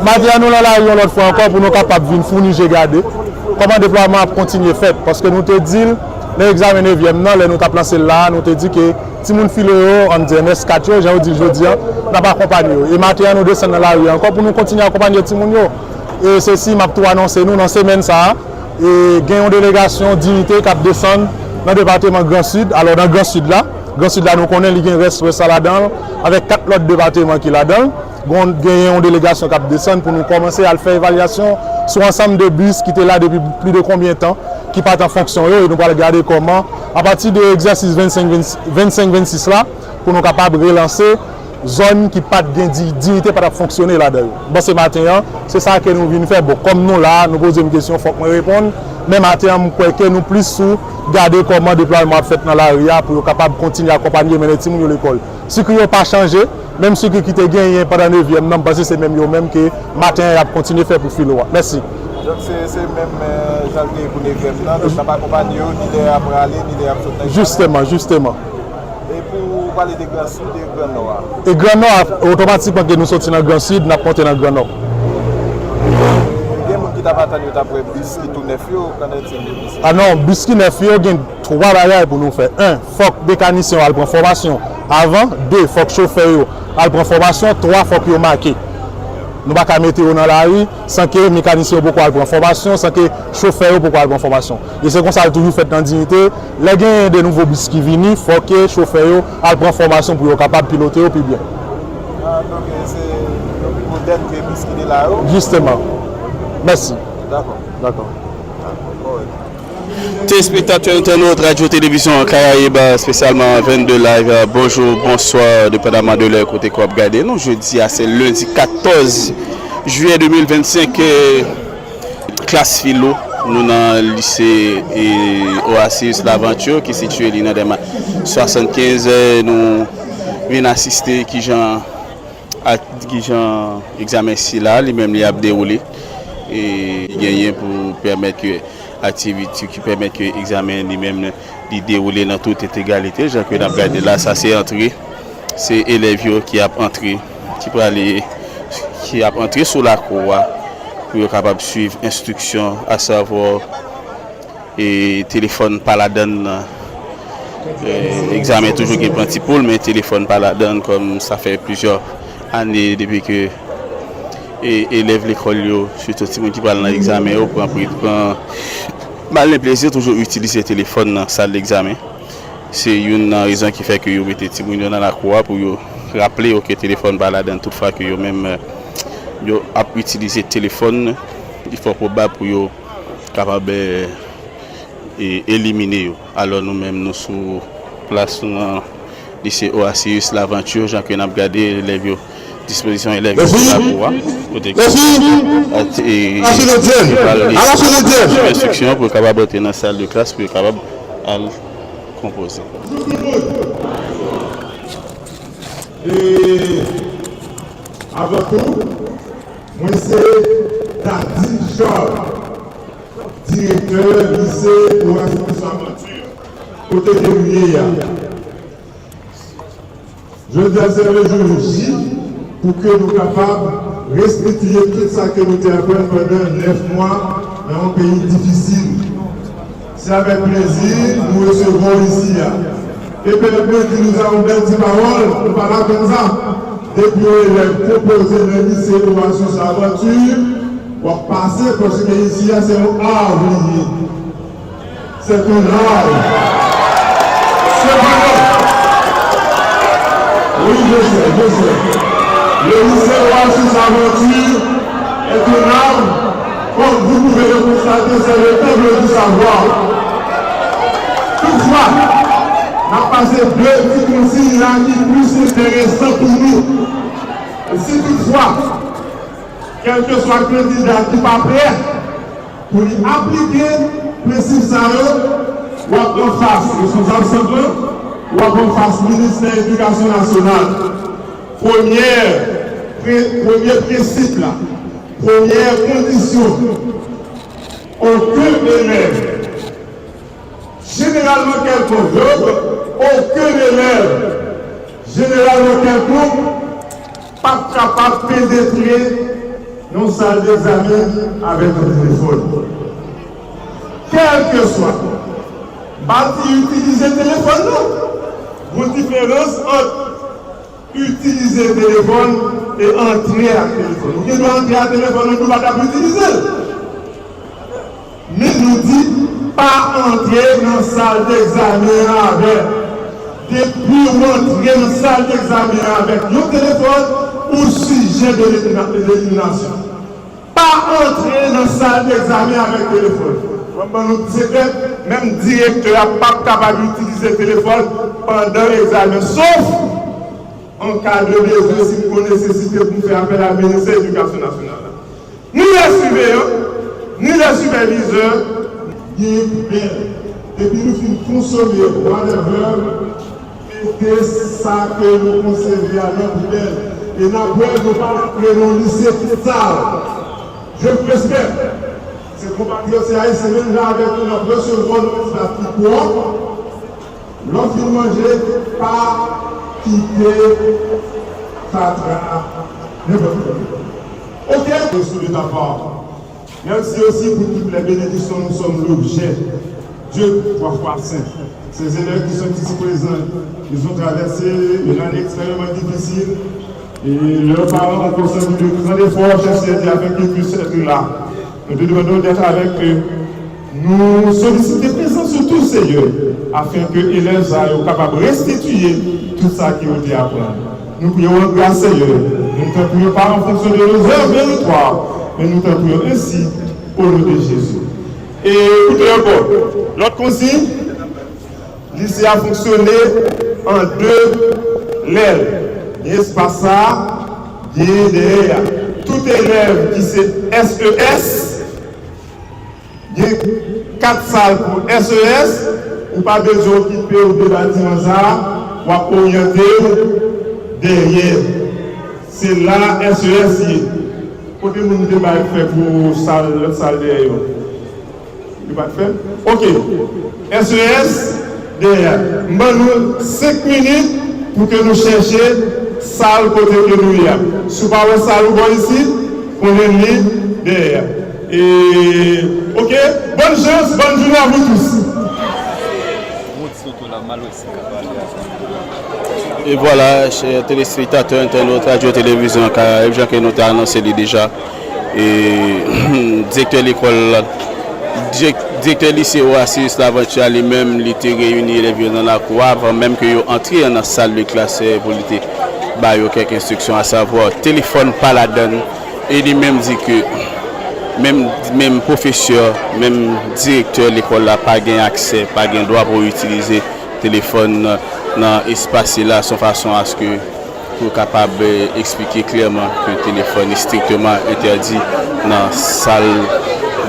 Maintenant, nous là, l'autre fois encore pour nous capables de venir fournir, j'ai gardé. Comment le déploiement a continué fait? Parce que nous te disons, l'examen 9e, nous avons placé là, nous te dit que si nous filons en DNS 4, j'ai dit jeudi, nous n'avons pas accompagné. Et maintenant, nous descendons dans la rue encore pour nous continuer à accompagner les gens. Et ceci, m'a tout annoncé nous dans la semaine ça. Et il y a une délégation dignité qui descend dans le département Grand Sud. Alors dans le Grand Sud là, nous connaissons qu'il y a un reste ça là-dedans, avec 4 autres départements qui là-dedans. Il y a une délégation qui descend pour nous commencer à faire évaluation sur l'ensemble de bus qui étaient là depuis plus de combien de temps, qui partent en fonction. Et nous allons regarder comment, à partir de l'exercice 25-26 là, pour nous capables de relancer zone qui pas de dignité pour fonctionner là-dedans. Bon, ce matin, c'est ça que nous venons faire. Bon, comme nous là, nous posons une question, il faut que nous répondions. Mais matin, nous croyons que nous plus sous garder comment le déploiement fait dans la rue pour être capable de continuer à accompagner les petits à l'école. Si nous n'avons pas changé, même ceux qui ont gagné pendant 9e, non, parce que c'est même eux-mêmes que matin, ils ont continué à faire pour filer. Merci. Donc c'est même janvier pour 9e, donc ça va accompagner ni les après aller, ni les après Justement. Et pour parler des Grand Sud et Grand Nord. Et Grand Nord, automatiquement que nous sortons dans le Grand Sud, nous avons monté dans le Grand Nord. Il y a des gens qui t'ont attendu après bus qui tourne neuf, ah non, bus qui neuf, il y a 3 bagages pour nous faire. 1, il faut que les mécaniciens aient une formation avant. 2, il faut que les chauffeurs aient une formation. 3, il faut qu'ils marquent. Nous ne pouvons pas mettre dans la rue sans que les mécaniciens aient une formation, sans que les chauffeurs aient une formation. Et c'est comme ça que toujours fait dans la dignité. Les gens de nouveaux bus qui viennent, il faut que les chauffeurs aient une formation pour être capables de piloter plus bien. Ah, donc c'est moderne que les bus qui sont là. Justement. Merci. D'accord. Téléspectateurs internautes Radio-Télévision Caraïbes, spécialement 22 live. Bonjour, bonsoir, dépendamment de l'heure côté quoi regarder. Non, jeudi, c'est lundi 14 juillet 2025, classe philo. Nous dans le lycée Oasis l'Aventure qui est situé dans le 75. Nous venons assister qui genre examen si là, lui-même il a déroulé et gagné pour permettre que activité qui permet que l'examen lui-même de dérouler dans toute égalité. J'ai que regardé là, ça c'est entré, c'est élèves qui a entré, qui a entré sur la cour pour être capable de suivre instruction, à savoir et téléphone pas la donne. Examen toujours qui prend petit poule, mais téléphone pas la donne comme ça fait plusieurs années depuis que élèves l'école, surtout si qui parle dans l'examen, prend le plaisir toujours utiliser le téléphone dans la salle d'examen. C'est une raison qui fait que vous mettez les gens dans la cour pour rappeler que le téléphone pas là dedans. Toutefois que vous même utiliser le téléphone, il faut probable pour vous capable éliminer. Alors nous-mêmes nous sous place dans le lycée Oasis l'Aventure, Jean que nous avons regardé les disposition élèves instruction pour capable entrer dans la salle de classe pour capable à composer. Et avant tout, moi c'est Dardy Georges, directeur lycée Oasis Aventure, côté de Louis. Je dis à ce jour J pour que nous soyons capables de respecter tout ça que nous avons appris pendant 9 mois dans un pays difficile. C'est avec plaisir que nous recevons ici. Et permettez que nous avons des paroles, nous parlons comme ça. Depuis les proposés de lycée Oasis Aventure, pour passer parce que ici c'est un arbre. C'est un arbre. Oui, je sais. Le lycée Oasis Aventure est un arbre, comme vous pouvez le constater, c'est le temple du savoir. Toutefois, on a passé 2 petits consignes là qui sont plus intéressants pour nous. Et si toutefois, quel que soit le candidat qui n'est pas prêt pour y appliquer le principe ça, ou en face responsable central, ou en face ministère de l'Éducation nationale. Premier principe là, première condition, aucun élève, généralement aucun élève, généralement quelconque, pas capable de pénétrer une salle d'examen avec un téléphone. Quel que soit, bâti utiliser le téléphone, non. Une différence entre utiliser le téléphone et entrer à téléphone. Nous devons entrer à téléphone, nous ne pouvons pas utiliser. Mais nous dit pas entrer dans la salle d'examen avec. Depuis entrer dans la salle d'examen avec le téléphone ou sujet de l'élimination. Pas entrer dans la salle d'examen avec le téléphone. Même directeur n'est pas capable d'utiliser le téléphone pendant l'examen, sauf en cas de besoin, si vous nécessitez pour faire appel à la ministre de l'Éducation nationale. Ni les surveillants, ni les superviseurs, ni et puis nous finissons consommer whatever, et ça que nous conservons à notre poubelle. Et nous ne pas rentrer dans le lycée tout ça. Je vous respecte. Ces compatriotes, c'est même là avec nous, notre recevoir notre pourquoi lorsqu'ils mangeaient, pas quitter Fatra. Ok, sous de ta part. Merci aussi pour toutes les bénédictions, nous sommes l'objet. Dieu, trois fois saint. Ces élèves qui sont ici présents, ils ont traversé une année extrêmement difficile et leurs parents ont consenti de grands efforts, j'essaie afin qu'ils puissent être là. Nous te demandons d'être avec eux. Nous sollicitons présence sur tous ces lieux afin que les élèves soient capables de restituer tout ça qui ont été appris. Nous prions grâce Seigneur. Nous ne te prions pas en fonction de nos œuvres méritoires, mais nous te prions ainsi au nom de Jésus. Et écoutez encore, l'autre consigne, lycée a fonctionné en deux lèvres. Il y a espace ça, il y a derrière. Tout élève qui c'est SES, il y a 4 salles pour SES, ou pas besoin d'occuper ou de bâtiment ça, ou à orienter derrière. C'est là SES. Côté nous ne pas faire pour l'autre salle derrière. Il va faire. Ok. SES derrière. Nous 5 minutes pour que nous cherchions salle côté que nous y a. Si vous parlez salle ici, on est mis derrière. Et ok. Bonne chance, bonne journée à vous tous. Et voilà, chers téléspectateurs, internautes, radio-télévision, car Jean que nous avons annoncé déjà. Et directeur de l'école, directeur du lycée Oasis, l'aventure lui-même, il était réuni les élèves dans la cour avant même qu'ils entrent dans la salle de classe pour lui donner quelques instructions, à savoir téléphone pas la donne. Et lui-même dit que même professeur, même directeur de l'école n'a pas accès, pas de droit pour utiliser le téléphone dans l'espace là, de façon à ce que pour capable d'expliquer clairement que le téléphone est strictement interdit dans la salle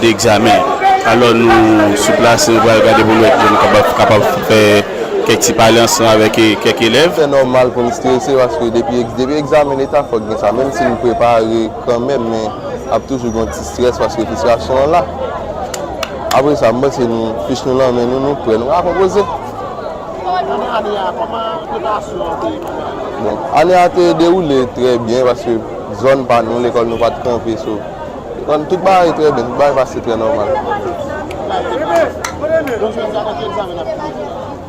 d'examen. Alors nous, sur place, nous allons regarder pour nous être capables de faire quelques petits parler ensemble avec quelques élèves. C'est normal pour nous stresser parce que depuis l'examen l'État, il faut que ça, même si nous préparons quand même, mais il y a toujours un petit stress parce que la frustration est là. Après ça, moi, c'est nous, fiche nous là, mais nous prenons à composer. Bon, l'année a été déroulée très bien parce que zone par nous, l'école nous pas de camper. Tout le monde est très bien, tout le monde passe très normal.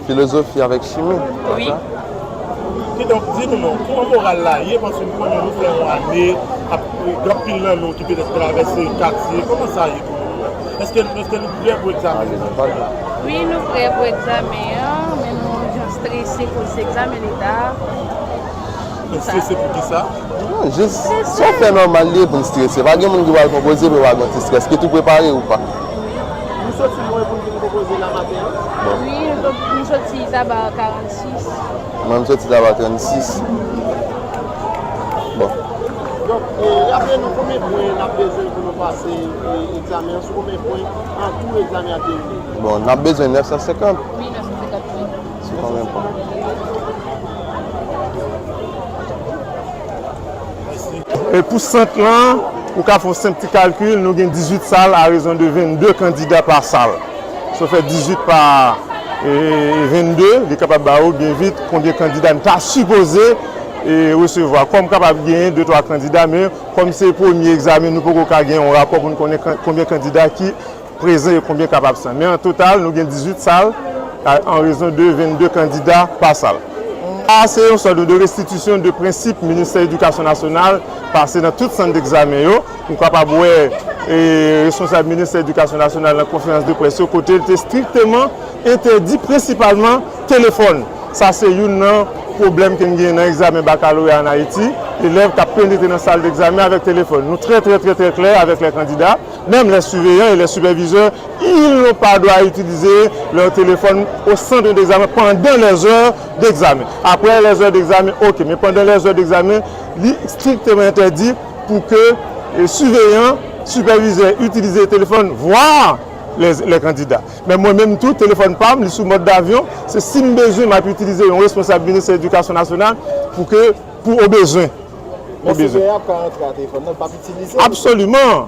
Philosophie avec chimie. Oui. Et donc, dites-nous, comment moral là, il y a parce que nous faisons une année, après nous qui peut traverser le quartier, comment ça y est? Est-ce que nous sommes prêts pour l'examen? Oui, nous sommes prêts pour l'examen, mais nous sommes stressés pour l'examen d'État. Stressé pour qui ça? Non, juste, ça fait normal pour nous stresser. Pas de monde qui va composer, mais va avoir stress. Est-ce que tu préparé ou pas? Nous sommes pour nous proposer la matin. Oui, nous sommes d'abord 46. Moi, je suis d'abord 36. Bon. Donc, après, nous, combien de points nous avons besoin pour nous passer l'examen? Sur combien de points en tout l'examen a terminé? Bon, on a besoin de 950. Oui, 950 points. C'est combien de points? Et pour 5 ans, pour faire un petit calcul, nous avons 18 salles à raison de 22 candidats par salle. Ça fait 18 par 22, il est capable de bien vite combien de candidats nous avons supposé et recevoir. Comme capable de gagner 2-3 candidats, mais comme c'est le premier examen, nous pouvons gagner un rapport pour nous connaître combien de candidats qui présents et combien capables sont. Mais en total, nous avons 18 salles en raison de 22 candidats par salle. C'est une sorte de restitution de principe ministère de l'Éducation nationale passé dans tout centre d'examen. Nous sommes capables de responsable ministère de l'Éducation nationale dans la conférence de presse. Côté était strictement interdit, principalement téléphone. Ça, c'est un problème qu'il y a dans l'examen baccalauréat en Haïti. L'élève qui a pénétré dans la salle d'examen avec téléphone. Nous sommes très clairs avec les candidats. Même les surveillants et les superviseurs, ils n'ont pas le droit d'utiliser leur téléphone au centre d'examen pendant les heures d'examen. Après les heures d'examen, ok, mais pendant les heures d'examen, il est strictement interdit pour que les surveillants, superviseurs utilisent le téléphone, voire les candidats. Mais moi-même, tout téléphone PAM, sous mode d'avion, c'est si besoin, je peux utiliser un responsable du ministère de l'Éducation nationale pour au besoin. Mais si vous avez un téléphone, vous ne pouvez pas l'utiliser?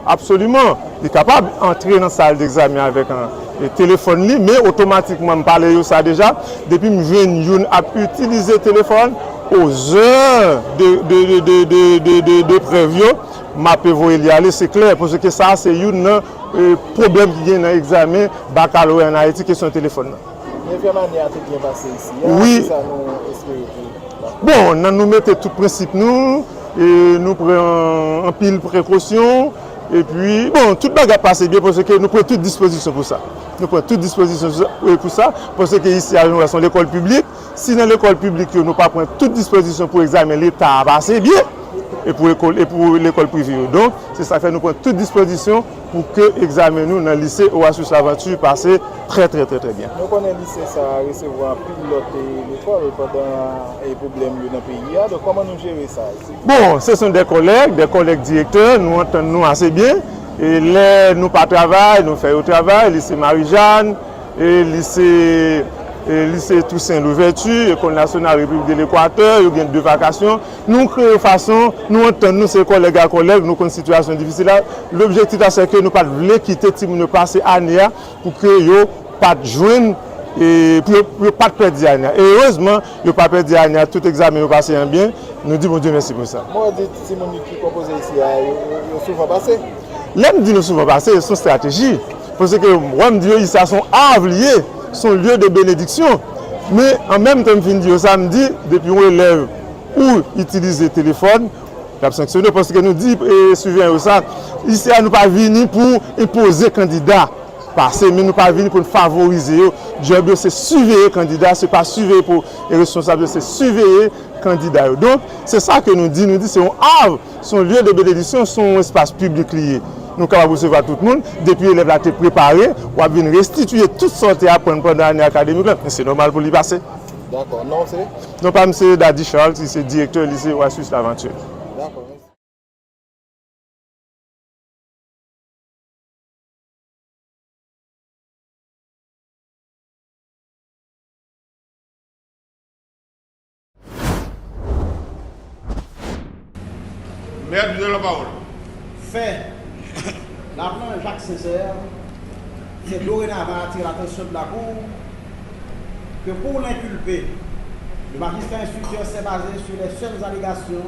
Absolument. Il est capable d'entrer dans la salle d'examen avec un téléphone, mais automatiquement, je parle de ça déjà. Depuis que je viens à utiliser le téléphone aux heures de prévu, je peux y aller, c'est clair, parce que ça, c'est un problème qui vient dans l'examen baccalauréat en Haïti, qui est son téléphone. Mais vraiment, il y a tout bien passé ici. Oui. Ça nous bon, nous mettons tout principe, nous prenons un pile précaution, et puis, bon, tout le bagage passe bien parce que nous prenons toute disposition pour ça. Nous prenons toute disposition pour ça, parce que ici, nous sommes l'école publique. Si dans l'école publique, nous ne prenons pas toute disposition pour examiner l'État a passé bien, et pour l'école privée. Donc, c'est ça fait nous prenons toute disposition pour que l'examen nous dans le lycée Oasis L'Aventure passe très bien. Nous connaissons le lycée, ça recevoir pilote l'école pendant les problèmes dans le pays. Donc, comment nous gérer ça ici? Bon, ce sont des collègues directeurs, nous entendons assez bien. Et là, nous pas travail, nous faisons au travail, lycée Marie-Jeanne, et lycée Toussaint l'Ouverture, École nationale République de l'Équateur, il y a 2 vacations. Nous créons façon, nous entendons ces collègues à collègues, nous avons une situation difficile. L'objectif c'est que nous ne pas quitter nous passer année pour que nous pas joindre et pour ne pas perdre l'année. Et heureusement, nous pas perdre l'année, tout examen passe bien. Nous disons Dieu merci pour ça. Moi, je dis que Simon qui compose ici, ils souvent passé. L'aime dit nous souvent passé, c'est une stratégie. Parce que moi, je dis ici, ils sont avliés. Son lieu de bénédiction. Mais en même temps, je dis samedi, depuis un élève ou utilise le téléphone, il a sanctionné parce que nous dit, et suivant ça, ici, nous ne pas venir pour imposer candidat. Parce que nous ne pas venir pour favoriser. Le job, c'est surveiller le candidat, ce n'est pas surveiller pour les responsables, c'est surveiller le candidat. Donc, c'est ça que nous dit c'est un havre, son lieu de bénédiction, son espace public lié. Nous sommes capables de recevoir tout le monde. Depuis l'élève a été préparé, on va venir restituer toutes sortes à apprendre pendant l'année académique. C'est normal pour lui passer. D'accord. Non, c'est? Non, pas M. Dadi Charles, c'est directeur du lycée Oasis L'Aventure. D'accord. Maire de la parole. Fait, l'appelant Jacques Césaire, c'est dorénavant attirer l'attention de la Cour que pour l'inculper, le magistrat instructeur s'est basé sur les seules allégations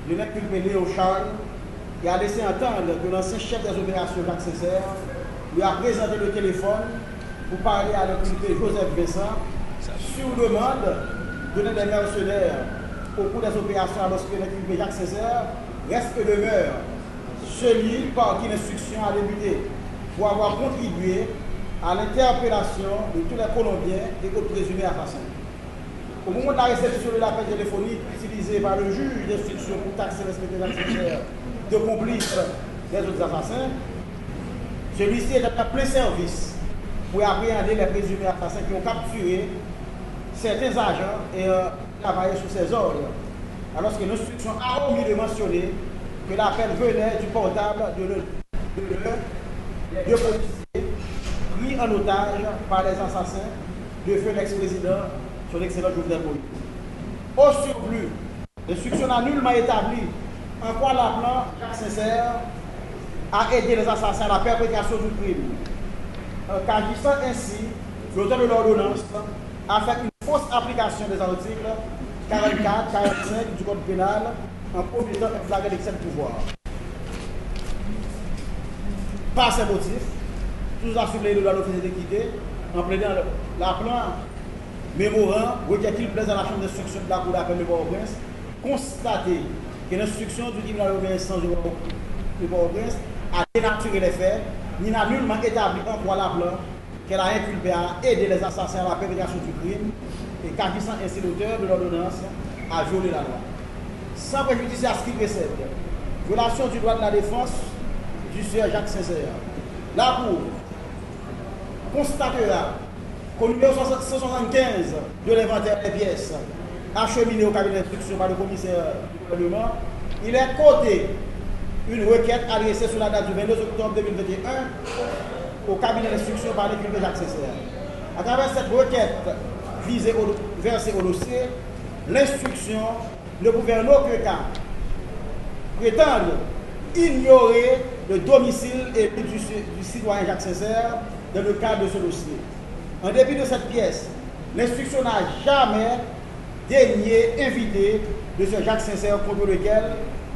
de l'inculpé Léo Charles qui a laissé entendre que l'ancien chef des opérations Jacques Césaire lui a présenté le téléphone pour parler à l'inculpé Joseph Vincent sur demande de des mercenaires au cours des opérations alors que l'inculpé Jacques Césaire reste et demeure celui par qui l'instruction a débuté pour avoir contribué à l'interpellation de tous les Colombiens et autres présumés assassins. Au moment de la réception de l'appel téléphonique utilisé par le juge d'instruction pour taxer l'inspecteur Jacques de complice des autres assassins, celui-ci est à plein service pour appréhender les présumés assassins qui ont capturé certains agents et travaillé sous ses ordres, alors que l'instruction a omis de mentionner que l'appel venait du portable de deux policiers pris en otage par les assassins de feu l'ex-président, son excellent Jovenel Moïse. Au surplus, l'instruction n'a nullement établi en quoi l'appelant Jacques Césaire a aidé les assassins à la perpétration du crime. Qu'agissant ainsi, l'auteur de l'ordonnance a fait une fausse application des articles 44, 45 du Code pénal en commettant un flagrant excès de pouvoir. Par ces motifs, tous assumer le droit d'officier d'équité en plaidant l'appelant mémorant requête qu'il plaise à la chambre d'instruction de la Cour d'appel de Port-au-Prince, constater que l'instruction du tribunal de instance de Port-au-Prince a dénaturé les faits, ni n'a nullement établi en quoi l'appelant qu'elle a inculpé à aider les assassins à la perpétration du crime et qu'agissant ainsi l'auteur de l'ordonnance à violer la loi. Sans préjudice à ce qui précède, violation du droit de la défense du sieur Jacques Sincère. La Cour constatera qu'au numéro 175 de l'inventaire des pièces acheminées au cabinet d'instruction par le commissaire du gouvernement, il est coté une requête adressée sur la date du 22 octobre 2021 au cabinet d'instruction par l'inculpé Jacques Sincère. À travers cette requête versée au dossier, l'instruction ne pouvait en aucun cas prétendre ignorer le domicile et du citoyen Jacques Sincère dans le cadre de ce dossier. En dépit de cette pièce, l'instruction n'a jamais daigné inviter de ce Jacques Sincère contre lequel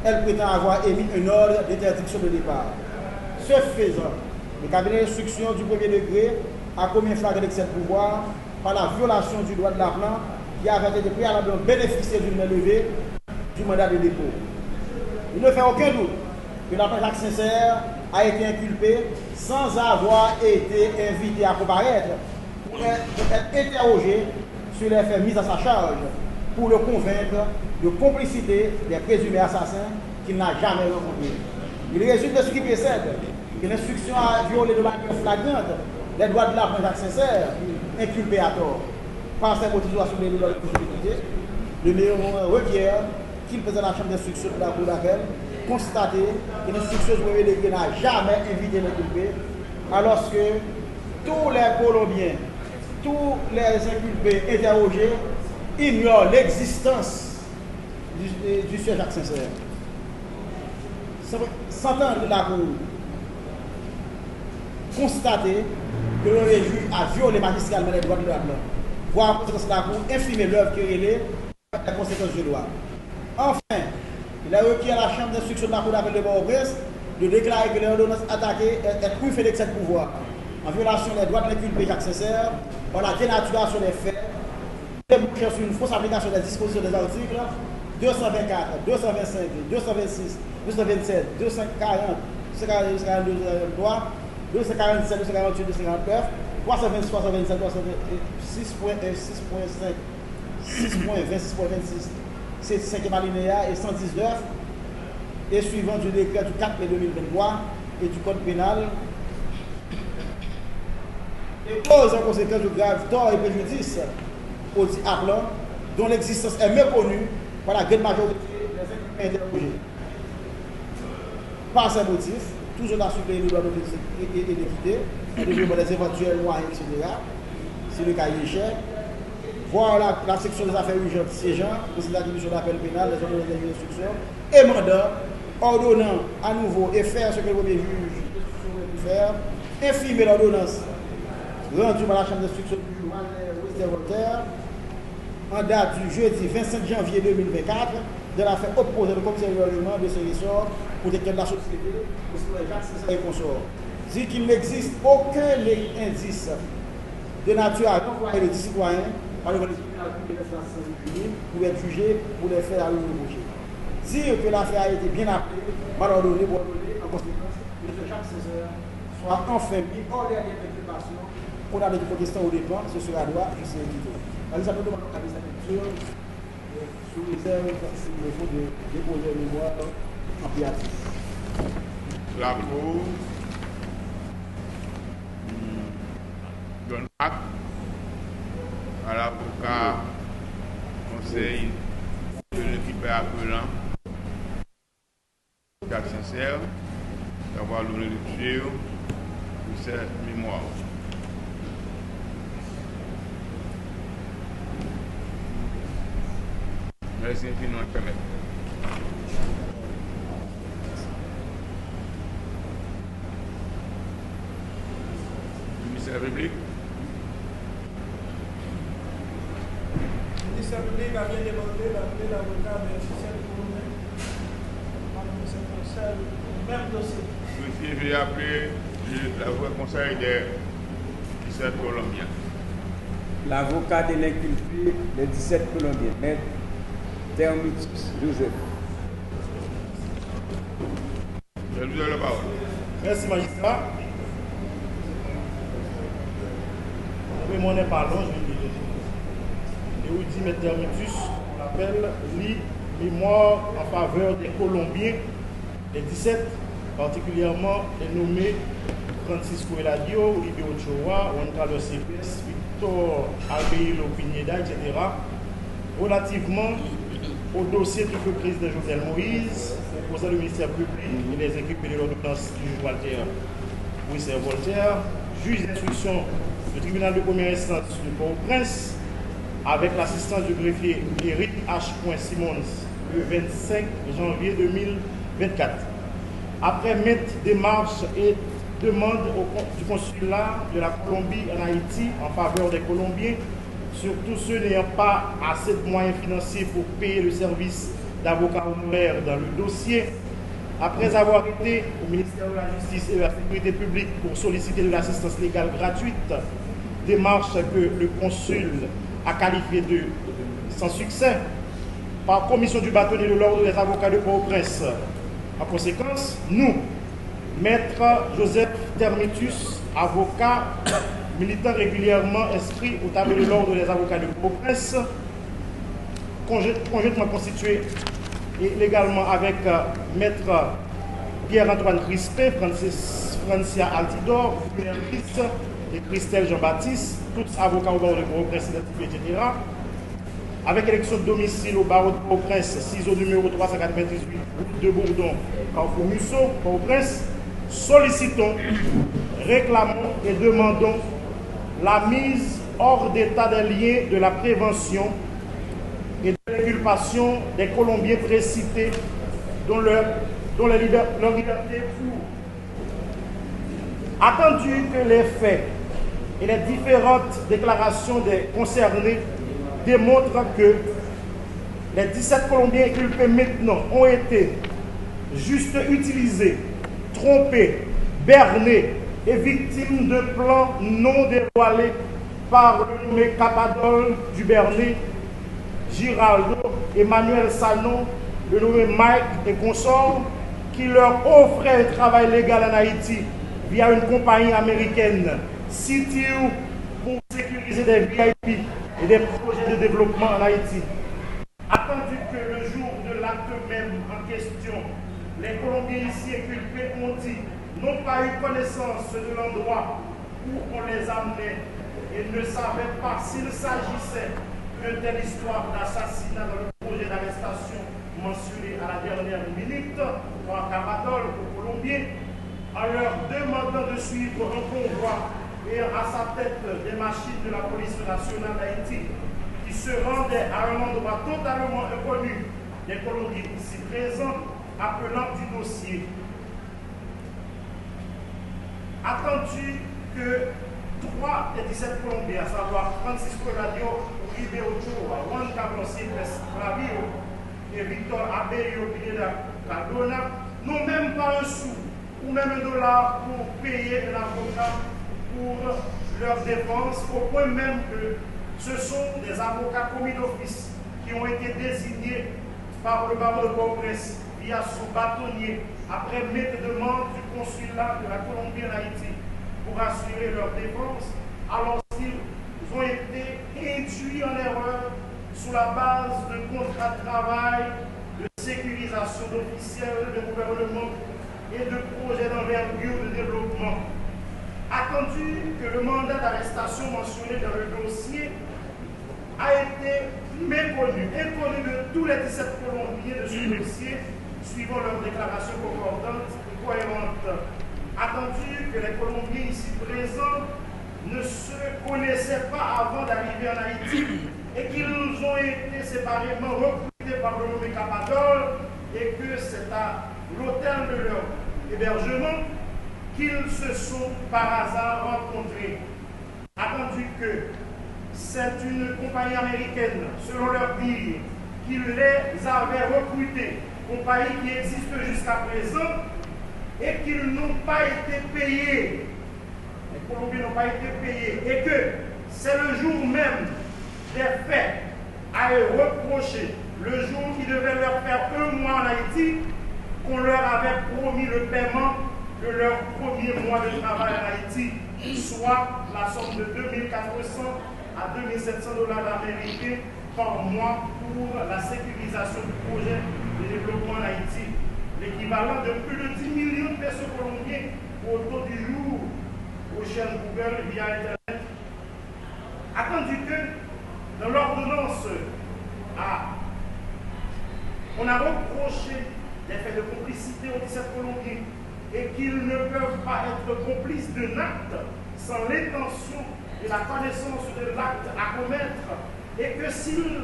elle prétend avoir émis un ordre d'interdiction de départ. Ce faisant, le cabinet d'instruction du premier degré a commis un flagrant excès de pouvoir par la violation du droit de l'appelant qui avait été préalablement bénéficié d'une main levée du mandat de dépôt. Il ne fait aucun doute que l'appelant Jacques Sincère a été inculpé sans avoir été invité à comparaître pour être interrogé sur les faits mis à sa charge pour le convaincre de complicité des présumés assassins qu'il n'a jamais rencontrés. Il résulte de ce qui précède que l'instruction a violé de manière flagrante les droits de l'appelant Jacques Sincère, inculpé à tort. Par ces motifs à soulever de la possibilité, le maire requiert qu'il présente à la chambre d'instruction de la Cour d'appel constater que l'instruction du premier degré n'a jamais invité l'inculpé, alors que tous les Colombiens, tous les inculpés interrogés ignorent l'existence du sieur Jacques Sincère. S'entendre la Cour constater que le juge a violé magistralement les droits de l'appelant, voire en conséquence la Cour infirmer l'œuvre qui relève la conséquence du droit. Enfin, il a requis à la chambre d'instruction de la Cour d'appel de Port-au-Prince de déclarer que l'ordonnance attaquée est privée d'excès de pouvoir, en violation des droits de l'inculpé Jacques Sincère, par la dénaturation des faits, débouchant sur une fausse application des dispositions des articles 224, 225, 226, 227, 240, 242, 243, 247, 248, 249, 326, 327, 6.5, 6.20, 6.26, c'est 5e alinéa et 119 et suivant du décret du 4 mai 2023 et du code pénal et cause en conséquence de grave tort et préjudice au dit appelant dont l'existence est méconnue par la grande majorité des interrogés. Par ces motifs, toujours à suppléer le droit et d'équité, en développant des éventuels moyens, etc. Si le cas est cher, voir la section des affaires urgentes siégeant, aussi la division d'appel pénal, les ordonnances d'instruction, et mandat, ordonnant à nouveau et faire ce que le premier juge peut faire, infirmer l'ordonnance rendue par la chambre d'instruction du journal Voltaire en date du jeudi 25 janvier 2024 de l'affaire opposée au commissaire du gouvernement de ce ressort protecteur de la société, le Jacques Sincère et consorts. Dit qu'il n'existe aucun indice de nature à renvoyer le citoyen par le pour être jugé pour les faits à l'ouvrage. Dire que l'affaire a été bien appelée, mal ordonnée, en conséquence, que M. Jacques Sincère soit enfin mis hors des inculpations pour la protestant au dépens, ce sera droit, je sais évité. Nous avons demandé à la sous réserve s'il le faut de déposer le mémoire en piatif. La Cour donne acte à l'avocat conseil de l'équipe appelant Jacques Sincère d'avoir donné lecture de cette mémoire. Merci infiniment de permettre. Ministère de la République. ministère public a bien demandé d'appeler l'avocat de Cicel Colombier. C'est un seul, même dossier. Monsieur, j'ai appelé l'avocat conseil des 17 Colombiens. L'avocat de l'inculpé des 17 Colombiens, Maître Termitus Joseph. Je vous donne la parole. Merci, magistrat. Oui, mon n'est pas long, je vais le dire. Et où dit M. Termitus, on l'appelle, lit mémoire en faveur des Colombiens, les 17, particulièrement les nommés Francisco Eladio, Olivier Ochoa, Juan Carlos Cepes, Victor Albeilo Pineda, etc., relativement au dossier du président Jovenel Moïse, opposant le ministère public et les équipes de l'ordonnance du juge Walter Voltaire, juge d'instruction du tribunal de première instance de Port-au-Prince, avec l'assistance du greffier Eric H. Simons le 25 janvier 2024. Après maintes démarches et demandes du consulat de la Colombie en Haïti en faveur des Colombiens, surtout ceux n'ayant pas assez de moyens financiers pour payer le service d'avocat honoraire dans le dossier, après avoir été au ministère de la Justice et de la Sécurité publique pour solliciter de l'assistance légale gratuite, démarche que le consul a qualifiée de sans succès, par commission du bâtonnier de l'ordre des avocats de Port-au-Prince. En conséquence, nous, Maître Joseph Termitus, avocat, militant régulièrement inscrit au tableau de l'ordre des avocats de Port-au-Prince, conjointement constitué et légalement avec Maître Pierre-Antoine Crispin, Francia Altidor, et Christelle Jean-Baptiste, tous avocats au barreau de Port-au-Prince identifiés, etc. Avec élection de domicile au barreau de Port-au-Prince, ciseau numéro 398, route de Bourdon, Carrefour Musso, Port-au-Prince, sollicitons, réclamons et demandons la mise hors d'état des liens de la prévention et de l'inculpation des Colombiens précités dont leur liberté court. Attendu que les faits et les différentes déclarations des concernés démontrent que les 17 Colombiens inculpés maintenant ont été juste utilisés, trompés, bernés et victimes de plans non dévoilés par le nommé Capadol du Bernet, Giraldo, Emmanuel Sanon, le nommé Mike et consorts, qui leur offraient un travail légal en Haïti via une compagnie américaine, CTU, pour sécuriser des VIP et des projets de développement en Haïti. Attendu que le jour de l'acte même en question, les Colombiens ici inculpés ont dit n'ont pas eu connaissance de l'endroit où on les amenait et ne savaient pas s'il s'agissait d'une telle histoire d'assassinat dans le projet d'arrestation mentionné à la dernière minute par Capadol aux Colombiens, en leur demandant de suivre un convoi et à sa tête des machines de la police nationale d'Haïti qui se rendaient à un endroit totalement inconnu des Colombiens ici présents, appelant du dossier. Attendu que 3 des 17 Colombiens, à savoir Francisco Eladio, Olivier Ochoa, Juan Carlos Cepes Flavio et Victor Albeilo Pineda Cardona, n'ont même pas un sou ou même $1 pour payer un avocat pour leur défense, au point même que ce sont des avocats commis d'office qui ont été désignés par le barreau de Port-au-Prince via son bâtonnier après maintes demandes du consulat de la Colombie en Haïti pour assurer leur défense, alors qu'ils ont été induits en erreur sous la base de contrats de travail, de sécurisation d'officiels de gouvernement et de projets d'envergure de développement. Attendu que le mandat d'arrestation mentionné dans le dossier a été inconnu de tous les 17 Colombiens de ce dossier, suivant leurs déclarations concordantes et cohérentes. Attendu que les Colombiens ici présents ne se connaissaient pas avant d'arriver en Haïti et qu'ils ont été séparément recrutés par le nommé Capadol et que c'est à l'hôtel de leur hébergement qu'ils se sont par hasard rencontrés. Attendu que c'est une compagnie américaine, selon leur dire, qui les avait recrutés, compagnie qui existe jusqu'à présent, et qu'ils n'ont pas été payés. Les Colombiens n'ont pas été payés. Et que c'est le jour même des faits à eux reprocher, le jour qui devait leur faire un mois en Haïti, qu'on leur avait promis le paiement de leur premier mois de travail en Haïti, soit la somme de 2400 à 2700 dollars américains par mois pour la sécurisation du projet de développement en Haïti. L'équivalent de plus de 10 millions de pesos colombiens au taux du jour aux chaînes Google via Internet. Attendu que dans l'ordonnance, on a reproché des faits de complicité aux 17 Colombiens et qu'ils ne peuvent pas être complices d'un acte sans l'intention et la connaissance de l'acte à commettre, et que s'il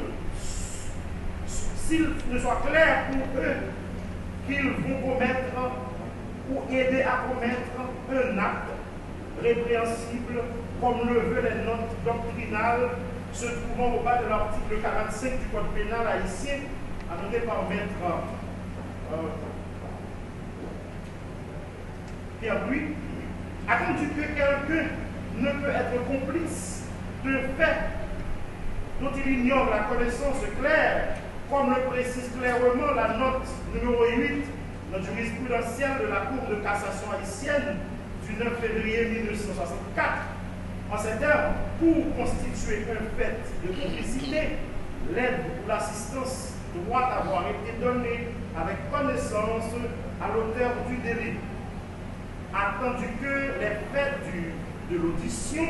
ne soit clair pour eux qu'ils vont commettre ou aider à commettre un acte répréhensible comme le veulent les notes doctrinales se trouvant au bas de l'article 45 du Code pénal haïtien, annoncé par Maître Pierre-Louis, attendu que quelqu'un ne peut être complice de fait dont il ignore la connaissance claire, comme le précise clairement la note numéro 8, notre jurisprudentielle de la Cour de cassation haïtienne du 9 février 1964. En ces termes, pour constituer un fait de complicité, l'aide ou l'assistance doit avoir été donnée avec connaissance à l'auteur du délit. Attendu que les faits de l'audition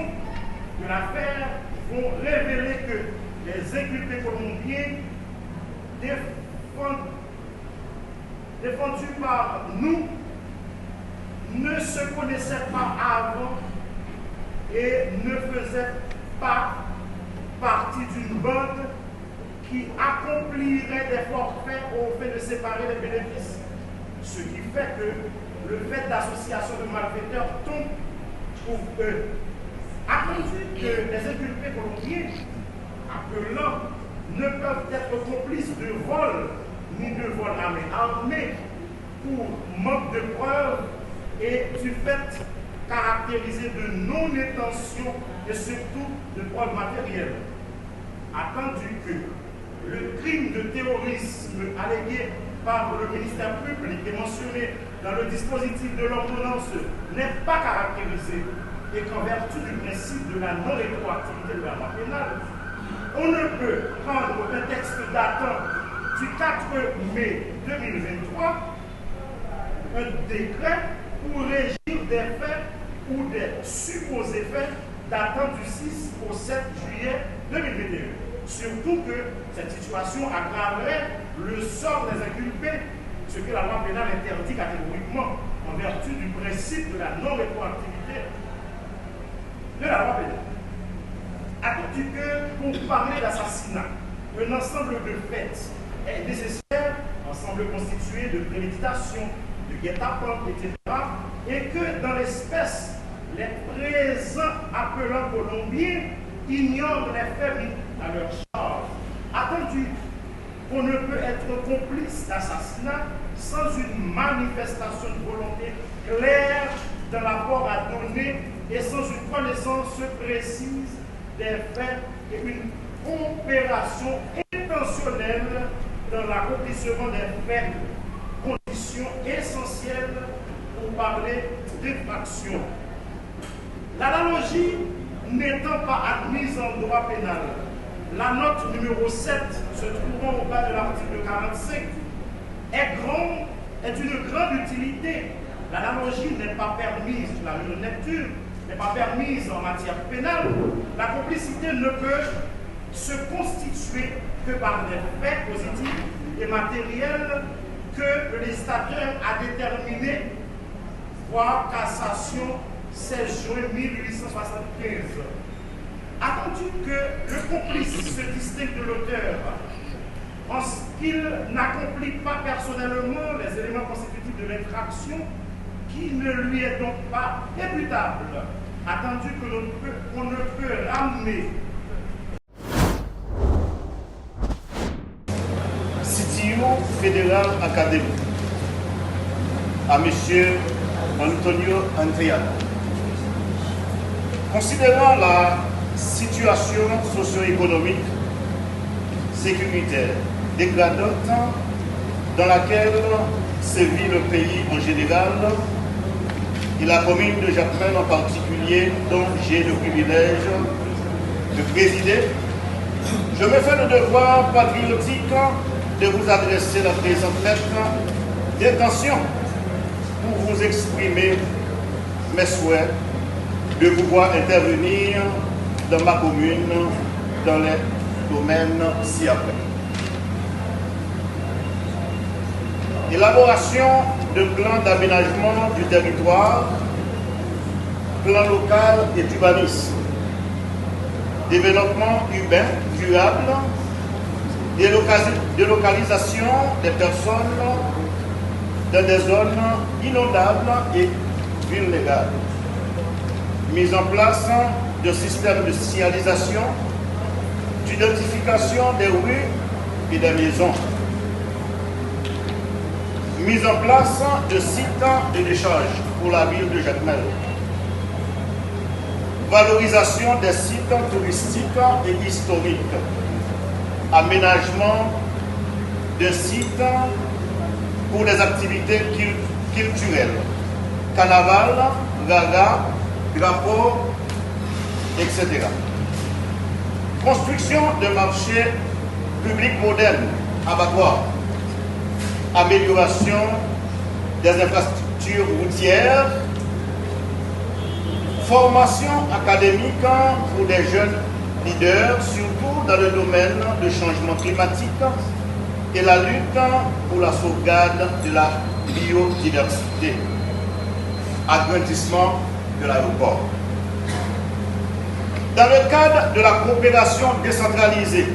de l'affaire vont révéler que les inculpés colombiens défendus par nous ne se connaissaient pas avant et ne faisaient pas partie d'une bande qui accomplirait des forfaits au fait de séparer les bénéfices. Ce qui fait que le fait d'association de malfaiteurs tombe pour eux. Attendu que les inculpés colombiens, appelant, ne peuvent être complices de vol ni de vol à main armée pour manque de preuves et du fait caractérisé de non-intention et surtout de preuves matérielles. Attendu que le crime de terrorisme allégué par le ministère public et mentionné dans le dispositif de l'ordonnance n'est pas caractérisé et qu'en vertu du principe de la non-rétroactivité de la loi pénale, on ne peut prendre un texte datant du 4 mai 2023, un décret pour régir des faits ou des supposés faits datant du 6 au 7 juillet 2021. Surtout que cette situation aggraverait le sort des inculpés, ce que la loi pénale interdit catégoriquement en vertu du principe de la non-rétroactivité de la loi pénale. Attendu que pour parler d'assassinat, un ensemble de faits est nécessaire, ensemble constitué de préméditation, de guet-apens, etc., et que dans l'espèce, les présents appelants colombiens ignorent les faits mis à leur charge. Attendu qu'on ne peut être complice d'assassinat sans une manifestation de volonté claire dans l'apport à donner et sans une connaissance précise des faits et une coopération intentionnelle dans l'accomplissement des faits, condition essentielle pour parler d'infraction. L'analogie n'étant pas admise en droit pénal, la note numéro 7, se trouvant au bas de l'article 45, est d'une grande utilité. L'analogie n'est pas permise, la lecture n'est pas permise en matière pénale. La complicité ne peut se constituer que par des faits positifs et matériels que le législateur a déterminés, voire cassation 16 juin 1875. Attendu que le complice se distingue de l'auteur en ce qu'il n'accomplit pas personnellement les éléments constitutifs de l'infraction, qui ne lui est donc pas imputable, attendu qu'on ne peut ramener Federal Academy, à M. Antonio Andriano. Considérant la situation socio-économique, sécuritaire, dégradante dans laquelle sévit le pays en général et la commune de Jacmel en particulier, dont j'ai le privilège de présider, je me fais le devoir patriotique de vous adresser la présente lettre d'intention pour vous exprimer mes souhaits de pouvoir intervenir dans ma commune dans les domaines ci-après. Élaboration de plans d'aménagement du territoire, plan local et d'urbanisme, développement urbain durable, délocalisation des personnes dans des zones inondables et vulnérables, mise en place de systèmes de signalisation, d'identification des rues et des maisons, mise en place de sites de décharge pour la ville de Jacmel, valorisation des sites touristiques et historiques, aménagement de sites pour des activités culturelles, carnaval, gaga, drapeaux, etc. Construction de marchés publics modernes, abattoirs, amélioration des infrastructures routières, formation académique pour des jeunes leaders, surtout dans le domaine du changement climatique et la lutte pour la sauvegarde de la biodiversité, agrandissement de l'aéroport. Dans le cadre de la coopération décentralisée,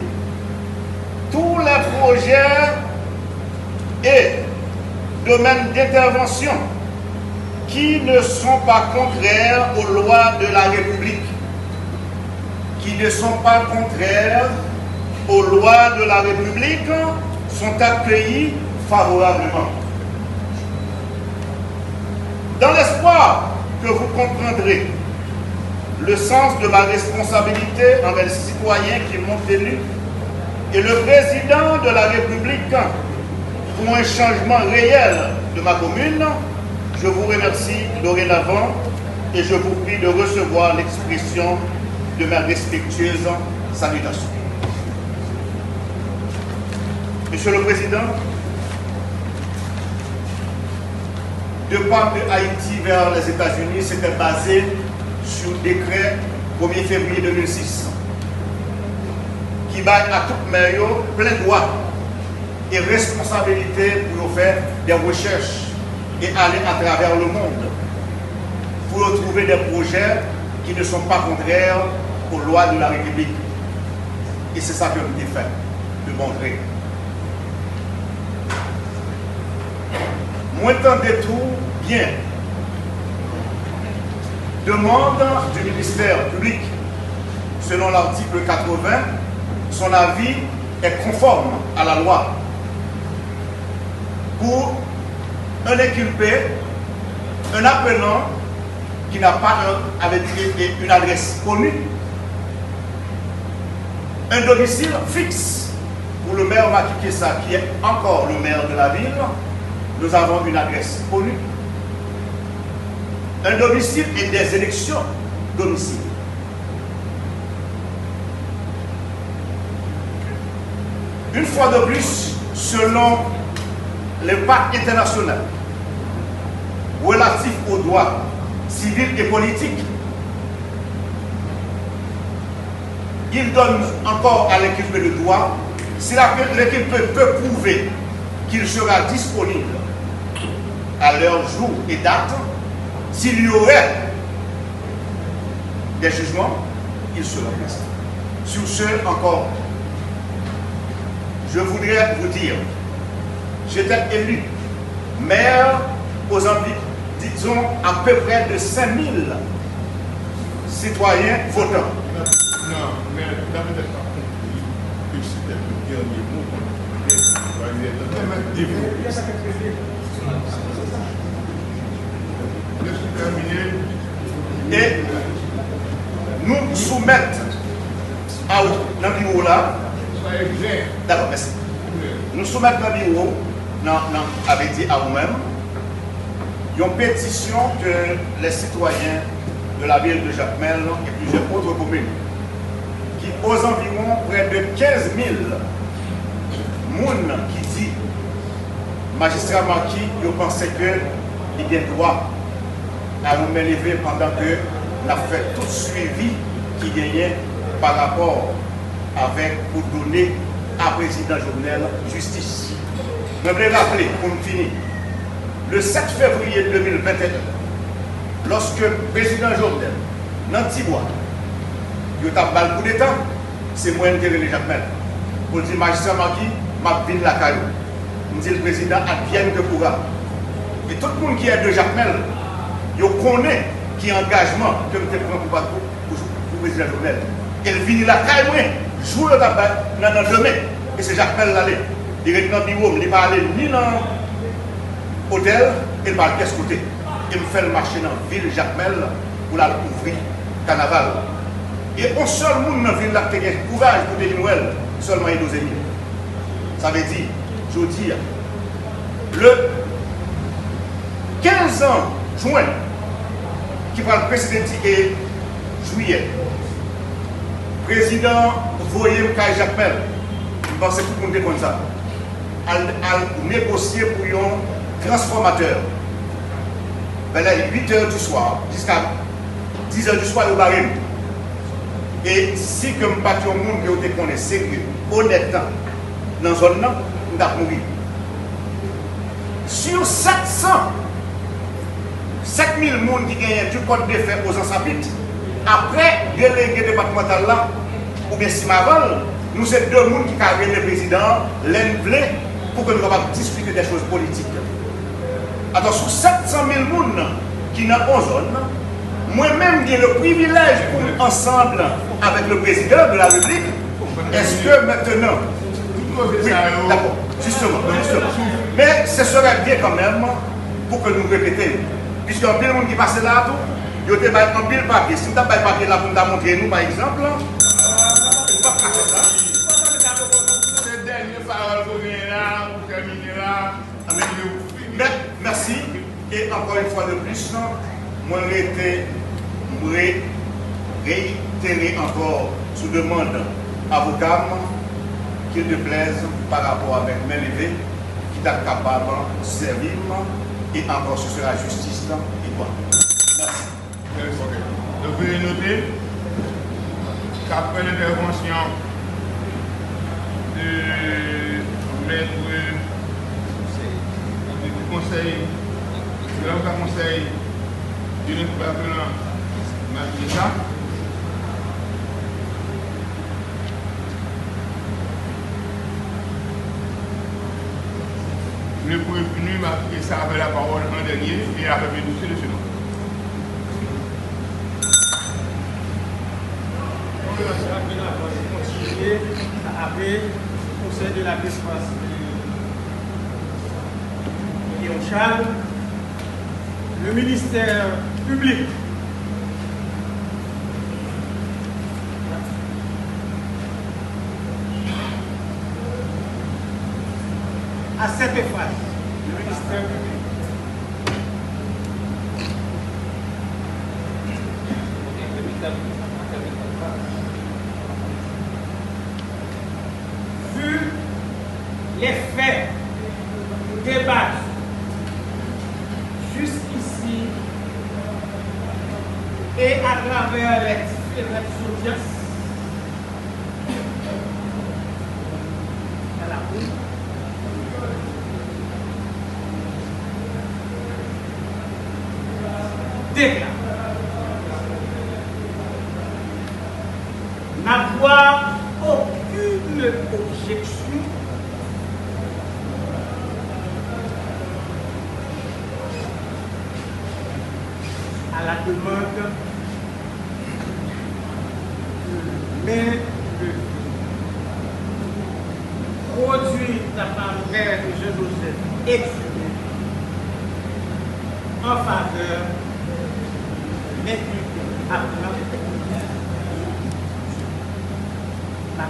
tous les projets et domaines d'intervention qui ne sont pas contraires aux lois de la République, qui ne sont pas contraires aux lois de la République, sont accueillis favorablement. Dans l'espoir que vous comprendrez le sens de ma responsabilité envers les citoyens qui m'ont élu et le président de la République pour un changement réel de ma commune, je vous remercie dorénavant et je vous prie de recevoir l'expression de ma respectueuse salutation. Monsieur le Président, de part de Haïti vers les États-Unis, c'était basé sur le décret 1er février 2006 qui bat à toute maillot plein droit et responsabilité pour faire des recherches et aller à travers le monde pour trouver des projets qui ne sont pas contraires aux lois de la République. Et c'est ça que vous avez fait, de montrer. Moi, entendez tout bien. Demande du ministère public, selon l'article 80, son avis est conforme à la loi. Pour un inculpé, un appelant qui n'a pas avec une adresse connue, un domicile fixe pour le maire Macky Kessa, qui est encore le maire de la ville, nous avons une adresse connue. Un domicile et des élections domicile. Une fois de plus, selon les pactes internationaux relatifs aux droits civils et politiques, il donne encore à l'inculpé le droit, si l'inculpé peut prouver qu'il sera disponible à leur jour et date, s'il y aurait des jugements, il sera présent. Sur ce, encore, je voudrais vous dire, j'étais élu maire aux environs, disons, à peu près de 5000 citoyens votants. Non, mais vous n'avez pas compris que c'était le dernier mot qu'on a fait. Et nous soumettre à dans le bureau là. D'accord, merci. Nous soumettons dans le bureau, avec dit à vous-même, une pétition que les citoyens de la ville de Jacmel et plusieurs autres communes, qui aux environs près de 15 000 personnes qui dit magistrat Marquis, ils pensaient qu'il y a droit à nous lever pendant que nous avons fait tout suivi qui gagnait par rapport avec pour donner à président Jovenel justice. Je voulais rappeler, pour nous finir, le 7 février 2021, lorsque le président Jovenel, dans Tibois, il a fait le coup d'État, c'est moi qui ai les Jacmel. Pour dire magistrat Marquis, m'a venu la caillou. Je dis le président a bien de courage. Et tout le monde qui est de Jacmel, il connaît qui est engagement que nous prenons pour le président Jovenel. Il vient la caillou, joue le tabac dans le domaine. Et c'est Jacmel l'aller. Il est dans le bureau, il n'est pas allé ni dans l'hôtel, il va à l'autre côté. Il me fait le marché dans la ville Jacmel pour la ouvrir carnaval. Et un seul monde dans la ville qui a courage pour des Noël, seulement il nous ennemis. Ça veut dire, je dis, le 15 ans juin, qui va le précédent et juillet, président voyait Kai Jacmel, je pense que tout le monde est comme ça, à négocier pour un transformateur. Ben là, 8 h du soir, jusqu'à 10 h du soir, le baril. Et si que nous battions le monde qui est sérieux, honnêtement, dans la zone, nous avons mouru. Sur 700, 7000 personnes qui gagnent du code d'effet aux ensembles, après délégué départemental là, ou bien si Maval, nous sommes deux personnes qui ont le président, l'envelé, pour que nous puissions discuter des choses politiques. Alors, sur 700 000 personnes qui sont en zone, moi-même j'ai le privilège pour nous ensemble avec le président de la République. Est-ce que maintenant, oui, d'accord, justement. Mais ce serait bien quand même pour que nous répétions. Puisqu'il y a un monde qui passe là, il y a un pile papier. Si nous avons un papier là pour nous montrer, nous par exemple, merci. Et encore une fois de plus, moi j'ai réitéré encore sous demande avocat qu'il te plaise par rapport avec mes levées qui est capable de servir et encore ce sera justice et quoi. Merci. Je vais noter qu'après l'intervention de maître du conseil, de l'avocat conseil du département magistrat, le prévenu m'a pris ça avec la parole en dernier et a fait le dossier de ce nom. Continuer avec le conseil de la l'espace de Guillaume Charles, le ministère public. À cette phase, le ministère public. Vu les faits débattus jusqu'ici et à travers les différentes audiences à la Cour, déclare n'avoir aucune objection à la demande de main de produit notamment Maire Joseph exhumé en faveur de l'inculpé appelant la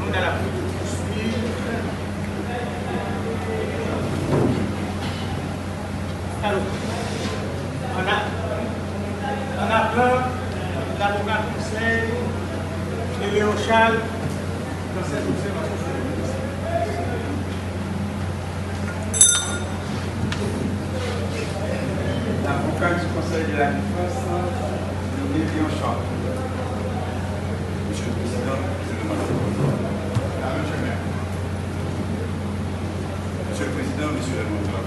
nous dans la poursuite. Alors, on a peur l'avocat conseil de Léon Charles dans cette observation sur le ministère. L'avocat du Conseil de la Défense, Léon Charles. Monsieur le Président, Monsieur le Président, Monsieur le Président,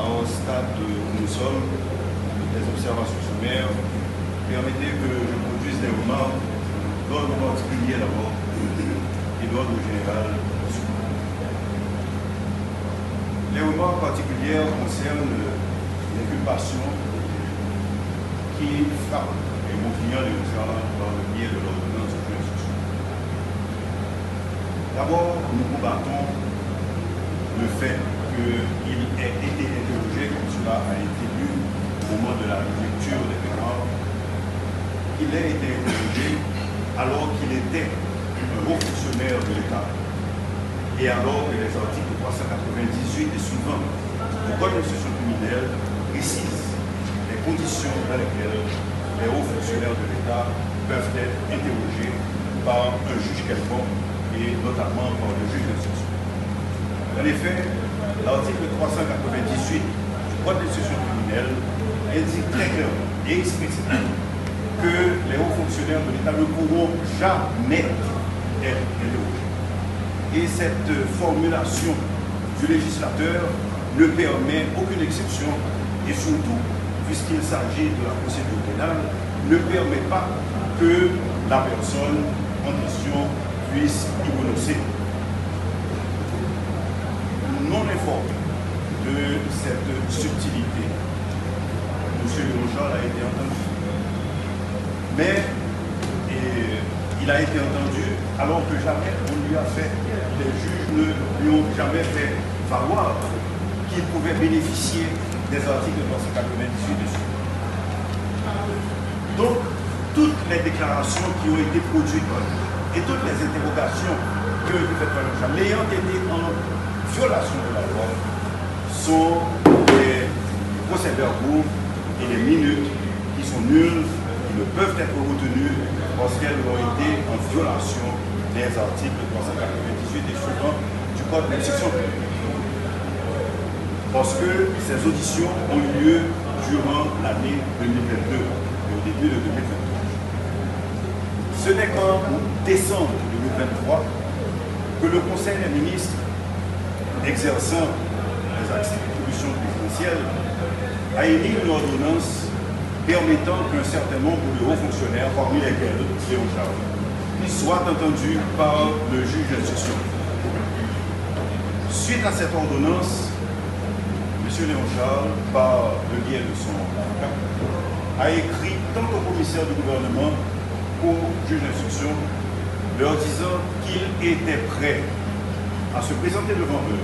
au stade où nous sommes, des observations sommaires, permettez que je produise des remarques d'ordre particulier d'abord et d'ordre général. Les remarques particulières concernent l'inculpation qui frappe et mon client les concernant par le biais de l'ordonnance de l'instruction. D'abord, nous combattons le fait qu'il ait été interrogé, comme cela a été lu au moment de la lecture des mémoires, qu'il ait été interrogé alors qu'il était un haut fonctionnaire de l'État et alors que les articles 398 et suivants du Code d'instruction criminelle précisent les conditions dans lesquelles les hauts fonctionnaires de l'État peuvent être interrogés par un juge quelconque et notamment par le juge d'instruction. En effet, l'article 398 du Code d'instruction criminelle indique très clairement et explicitement que les hauts fonctionnaires de l'État ne pourront jamais être interrogés. Et cette formulation du législateur ne permet aucune exception et surtout, puisqu'il s'agit de la procédure pénale, ne permet pas que la personne en question puisse y renoncer. Non informé de cette subtilité, M. Léon Charles a été entendu. Mais il a été entendu alors que jamais on lui a fait, les juges ne lui ont jamais fait valoir qu'il pouvait bénéficier des articles 398 dessus. Donc, toutes les déclarations qui ont été produites et toutes les interrogations qui ont été faites par le Charles, l'ayant été en violation de la loi, sont des procès-verbaux et des minutes qui sont nulles, qui ne peuvent être retenues parce qu'elles ont été en violation des articles 398 et suivants du Code d'instruction. Parce que ces auditions ont eu lieu durant l'année 2022 et au début de 2023. Ce n'est qu'en décembre 2023 que le Conseil des ministres, exerçant les attributions présidentielles, a émis une ordonnance permettant qu'un certain nombre de hauts fonctionnaires, parmi lesquels Léon Charles, soient entendus par le juge d'instruction. Suite à cette ordonnance, M. Léon Charles, par le biais de son avocat, a écrit tant au commissaire du gouvernement qu'au juge d'instruction, leur disant qu'il était prêt à se présenter devant eux,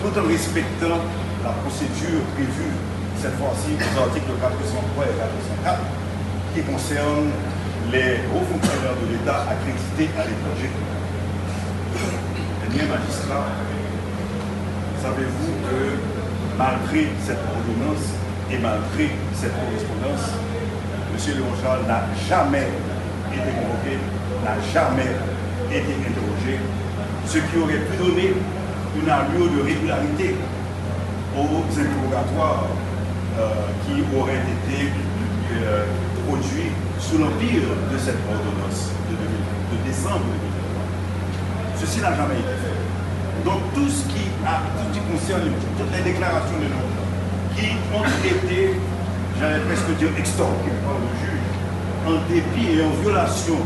tout en respectant la procédure prévue, cette fois-ci, aux articles 403 et 404, qui concernent les hauts fonctionnaires de l'État accrédités à l'étranger. Les magistrats, savez-vous que malgré cette ordonnance et malgré cette correspondance, M. Léon Charles n'a jamais été convoqué, n'a jamais été interrogé, ce qui aurait pu donner une allure de régularité aux interrogatoires qui auraient été produits sous l'empire de cette ordonnance de décembre 2020. Ceci n'a jamais été fait. Donc tout ce qui concerne toutes les déclarations de nous qui ont été, j'allais presque dire, extorquées par le juge, en dépit et en violation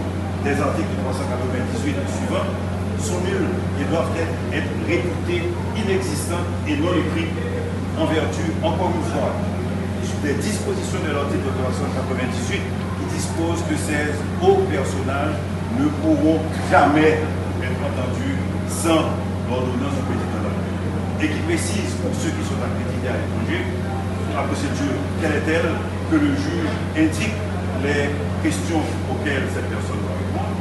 des articles 398 et suivants, sont nuls et doivent être réputés inexistants et non écrits en vertu, encore une fois, du des dispositions de l'article 398 qui dispose que ces hauts personnages ne pourront jamais être entendus sans l'ordonnance du président de la République. Et qui précise pour ceux qui sont accrédités à l'étranger, la procédure, quelle est-elle, que le juge indique les questions auxquelles cette personne doit répondre,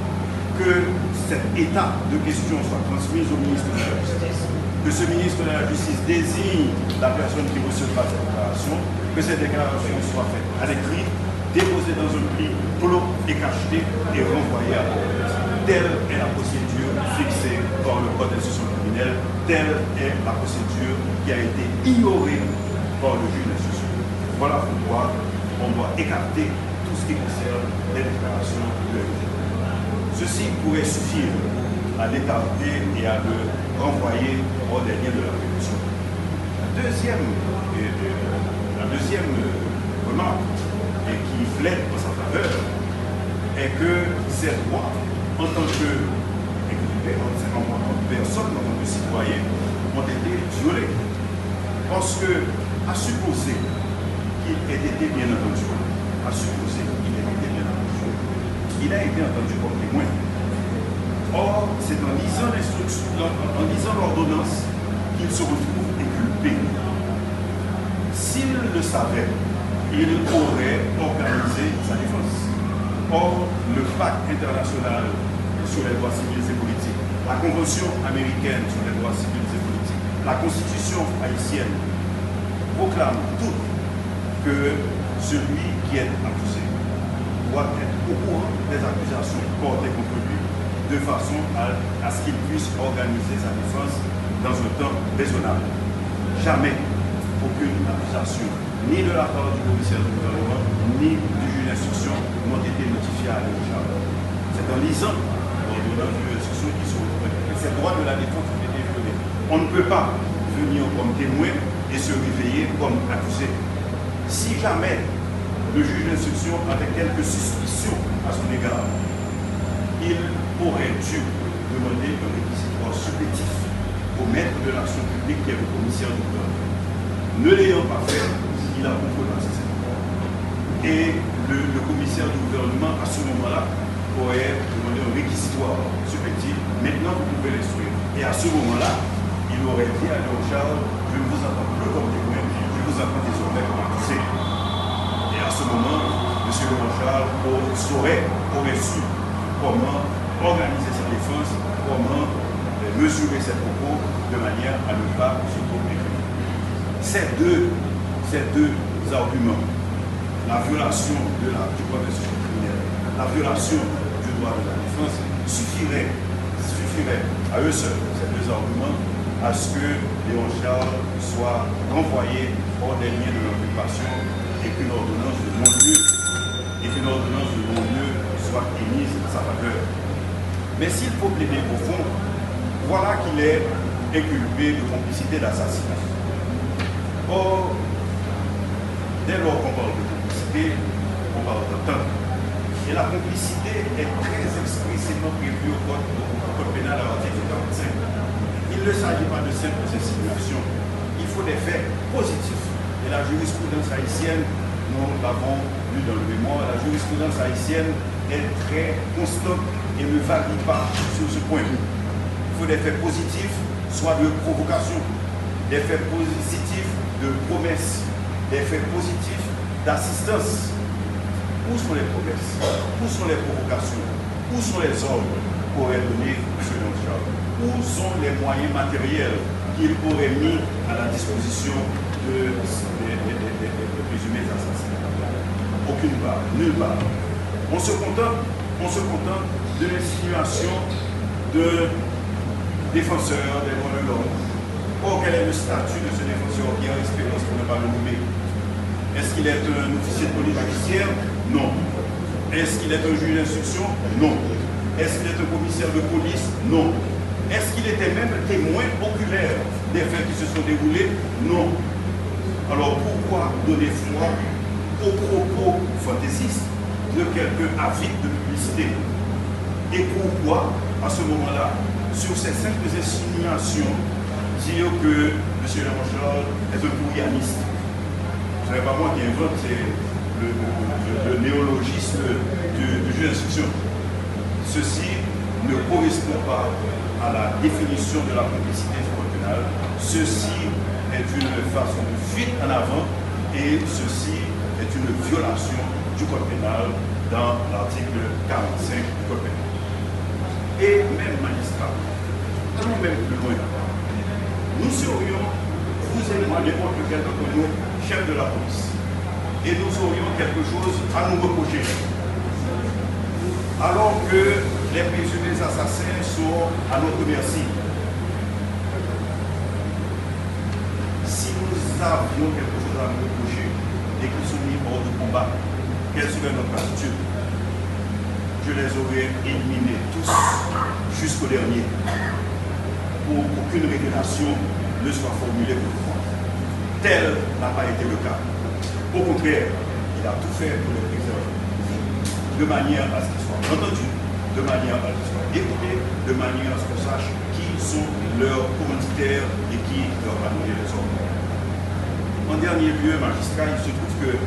que cet état de questions soit transmis au ministre de la Justice, que ce ministre de la Justice désigne la personne qui recevra cette déclaration, que cette déclaration soit faite à l'écrit, déposée dans un pli clos et cacheté et renvoyée à l'ordonnance. Telle est la procédure fixée par le Code d'instruction criminelle, telle est la procédure qui a été ignorée par le juge d'instruction. Voilà pourquoi on doit écarter tout ce qui concerne les déclarations de l'État. Ceci pourrait suffire à l'écarter et à le renvoyer au dernier de la révolution. La deuxième remarque, et qui flète en sa faveur, est que ces droits, en tant que personne, en tant que citoyen, ont été violés. Parce que, à supposer qu'il ait été bien entendu, il a été entendu comme témoin. Or, c'est en lisant l'ordonnance qu'il se retrouve inculpé. S'il le savait, il aurait organisé sa défense. Or, le pacte international sur les droits civils et politiques, la Convention américaine sur les droits civils et politiques, la Constitution haïtienne proclame tout que celui qui est accusé doit être au courant des accusations portées contre lui de façon à ce qu'il puisse organiser sa défense dans un temps raisonnable. Jamais aucune accusation, ni de la part du commissaire du gouvernement, ni du juge d'instruction, n'ont été notifiées à Léon Charles. C'est en lisant l'ordonnance du juge d'instruction qui se retrouve que ces droits de la défense ont été violés. On ne peut pas venir comme témoin et se réveiller comme accusé. Si jamais le juge d'instruction avait quelques suspicions à son égard, il aurait dû demander un réquisitoire supplétif au maître de l'action publique qui est le commissaire du gouvernement. Ne l'ayant pas fait, il a contrepassé ses droits. Et le commissaire du gouvernement, à ce moment-là, aurait demandé un réquisitoire supplétif. Maintenant, vous pouvez l'instruire. Et à ce moment-là, il aurait dit à Léon Charles, je ne vous entends plus comme témoin, je vous entends désormais comme accusé. Et à ce moment, M. Léon Charles aurait su comment organiser sa défense, comment mesurer ses propos de manière à ne pas se tromper. Ces deux arguments, la violation du code d'instruction criminelle, la violation du droit de la défense, suffiraient à eux seuls, ces deux arguments, à ce que Léon Charles soit renvoyé au dernier de l'occupation et qu'une ordonnance de non-lieu soit émise en sa faveur. Mais s'il faut plaider au fond, voilà qu'il est inculpé de complicité d'assassinat. Or, dès lors qu'on parle de complicité, on parle d'atteinte. Et la complicité est très expressément prévue au code pénal à l'article 45. Il ne s'agit pas de simples insinuations. Il faut des faits positifs. Et la jurisprudence haïtienne, nous l'avons lu dans le mémoire, la jurisprudence haïtienne est très constante et ne varie pas sur ce point. Il faut des faits positifs, soit de provocation, des faits positifs de promesses, des faits positifs d'assistance. Où sont les promesses? Où sont les provocations? Où sont les ordres qu'aurait donné M. Léon Charles? Où sont les moyens matériels qu'il aurait mis à la disposition des présumés assassinats? Aucune part, nulle part. On se contente de l'insinuation de défenseur des droits de l'homme. Or, quel est le statut de ce défenseur qui a expérience pour ne pas le nommer? Est-ce qu'il est un officier de police judiciaire? Non. Est-ce qu'il est un juge d'instruction? Non. Est-ce qu'il est un commissaire de police? Non. Est-ce qu'il était même témoin oculaire des faits qui se sont déroulés? Non. Alors pourquoi donner foi aux propos fantaisistes de quelques avides de publicité? Et pourquoi, à ce moment-là, sur ces simples insinuations, dire que M. Léon Charles est un courrianiste? Vous ce n'est pas moi qui invente, c'est le néologisme du juge d'instruction. Ceci ne correspond pas à la définition de la complicité du code pénal. Ceci est une façon de fuite en avant et ceci est une violation du code pénal dans l'article 45 du code pénal. Et même magistrat, allons même plus loin. Nous serions, vous et moi, n'importe quel d'entre nous, chef de la police. Et nous aurions quelque chose à nous reprocher. Alors que les présumés assassins sont à notre merci. Si nous avions quelque chose à nous reprocher et qu'ils sont mis hors de combat, quelle serait notre attitude? Je les aurais éliminés tous jusqu'au dernier pour qu'aucune révélation ne soit formulée contre moi. Tel n'a pas été le cas. Au contraire, il a tout fait pour les préserver, de manière à ce qu'ils soient entendus, de manière à ce qu'ils soient écoutés, de manière à ce qu'on sache qui sont leurs commanditaires et qui leur va donner les ordres. En dernier lieu, magistrat, il se trouve que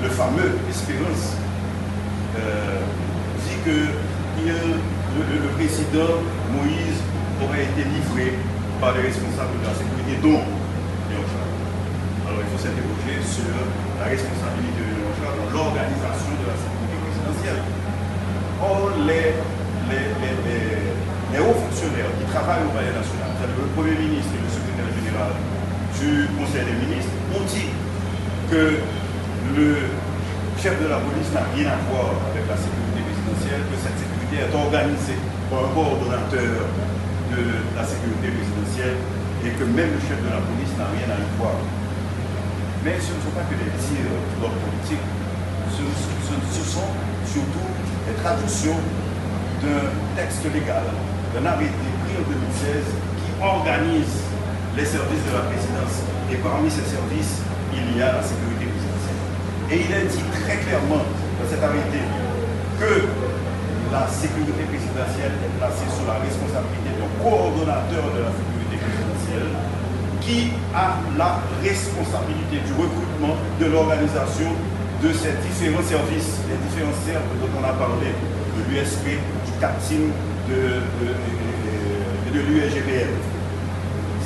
le fameux Espérance dit que le président Moïse aurait été livré par les responsables de la sécurité, dont Léon Charles. Alors il faut s'interroger sur la responsabilité de Léon Charles dans l'organisation de la sécurité présidentielle. Or, les hauts fonctionnaires qui travaillent au Palais national, c'est-à-dire le Premier ministre et le secrétaire général du Conseil des ministres, ont dit que le chef de la police n'a rien à voir avec la sécurité présidentielle, que cette sécurité est organisée par un coordonnateur de la sécurité présidentielle et que même le chef de la police n'a rien à y voir. Mais ce ne sont pas que des tirs d'ordre politique, ce sont surtout des traductions d'un texte légal, d'un arrêté pris en 2016 qui organise les services de la présidence. Et parmi ces services, il y a la sécurité présidentielle. Et il est dit très clairement dans cet arrêté que la sécurité présidentielle est placée sous la responsabilité d'un coordonnateur de la sécurité présidentielle qui a la responsabilité du recrutement, de l'organisation de ces différents services, les différents cercles dont on a parlé, de l'USP, du CAPTIM et de l'USGPL.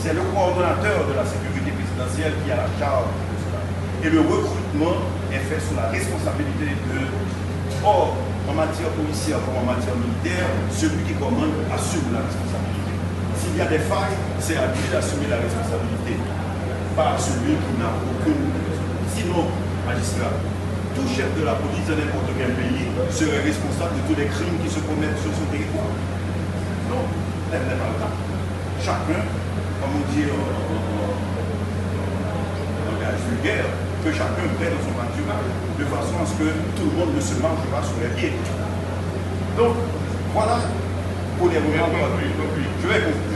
C'est le coordonnateur de la sécurité présidentielle qui a la charge de cela. Et le recrutement est fait sous la responsabilité de... Or, en matière policière comme en matière militaire, celui qui commande assume la responsabilité. S'il y a des failles, c'est à lui d'assumer la responsabilité, pas celui qui n'a aucune. Sinon, magistrat, tout chef de la police de n'importe quel pays serait responsable de tous les crimes qui se commettent sur son territoire. Non, tel n'est pas le cas. Chacun, comme on dit en langage vulgaire, que chacun prenne son pâturage de façon à ce que tout le monde ne se marche pas sur les pieds. Donc, voilà pour les remarques. Je vais conclure.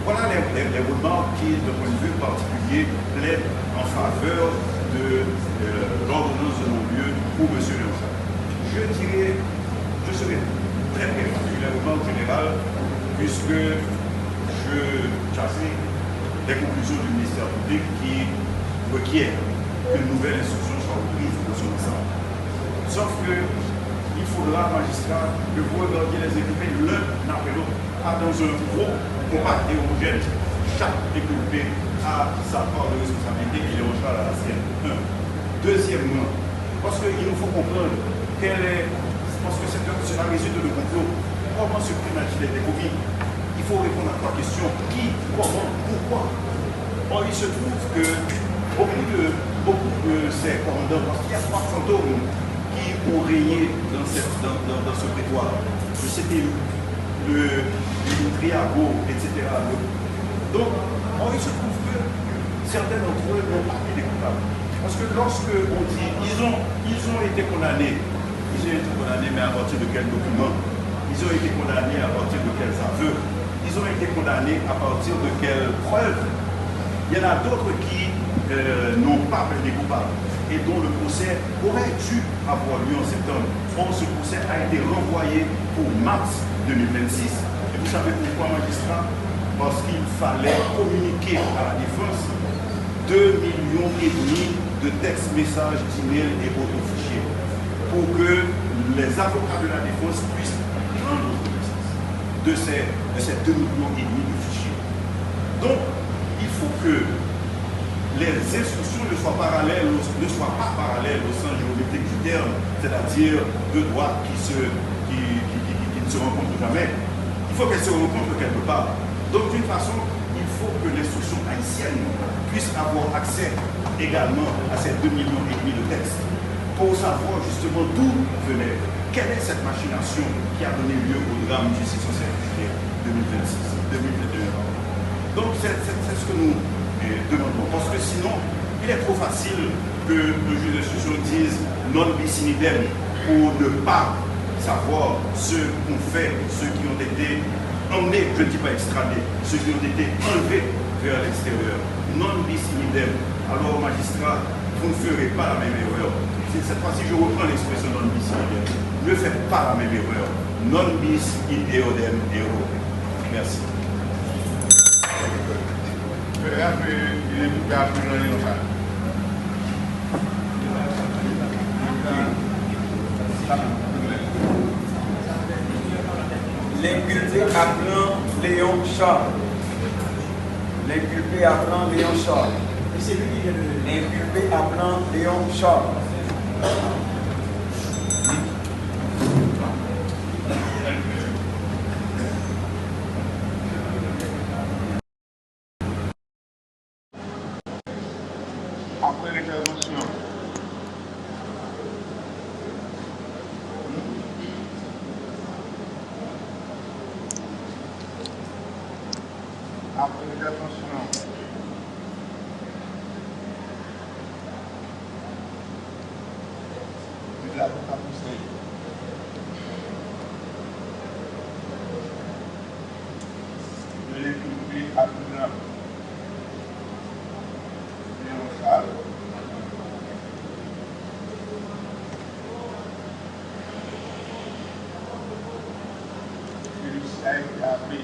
Voilà les remarques qui, de point de vue particulier, plaident en faveur de l'ordonnance de non-lieu pour M. Léon Charles. Je dirais, je serai très bref sur les remarques générales, puisque je chassais les conclusions du ministère public qui requiert qu'une nouvelle instruction soit prise dans son ensemble. Sauf que il faudra, magistrat, que vous regardiez les inculpés l'un après l'autre, dans un gros compact et homogène. Chaque inculpé a sa part de responsabilité et Léon Charles à la sienne. Deuxièmement, parce qu'il nous faut comprendre parce que c'est la résulte de complot. Comment ce crime a-t-il été commis? Il faut répondre à 3 questions. Qui, comment, pourquoi? Or, il se trouve que beaucoup de ces commandants, parce qu'il y a 3 fantômes qui ont régné dans ce prétoire. Le CTU, le Triago, etc. Donc, il se trouve que certains d'entre eux n'ont pas été coupables. Parce que lorsque on dit ils ont été condamnés, mais à partir de quels documents? Ils ont été condamnés à partir de quels aveux? Ils ont été condamnés à partir de quelles preuves? Il y en a d'autres qui n'ont pas plaidé coupable et dont le procès aurait dû avoir lieu en septembre. Or, ce procès a été renvoyé pour mars 2026. Et vous savez pourquoi, magistrat? parce qu'il fallait communiquer à la défense 2,5 millions de textes, messages, d'emails et autres fichiers pour que les avocats de la défense puissent prendre de ces 2,5 millions de fichiers. Donc, il faut que les instructions ne soient pas parallèles au sens géométrique du terme, c'est-à-dire deux droites qui ne se rencontrent jamais. Il faut qu'elles se rencontrent quelque part. Donc, d'une façon, il faut que l'instruction haïtienne puisse avoir accès également à ces 2,5 millions de textes pour savoir justement d'où venait, quelle est cette machination qui a donné lieu au drame du 6 juillet 2021. Donc, c'est ce que nous demandons. Parce que sinon, il est trop facile que le juge d'instruction dise non bis in idem pour ne pas savoir ce qu'ont fait ceux qui ont été emmenés, je ne dis pas extradés, ceux qui ont été enlevés vers l'extérieur. Non bis in idem. Alors, magistrat, vous ne ferez pas la même erreur. Cette fois-ci, je reprends l'expression non bis in idem. Ne faites pas la même erreur. Non bis in eodem ero. Merci. L'inculpé appelant Léon Charles. L'inculpé appelant Léon Charles. L'inculpé appelant Léon Charles. Après l'intervention, de l'avocat conseil. De l'inculpé appelant Léon Charles. Celui-ci a été appelé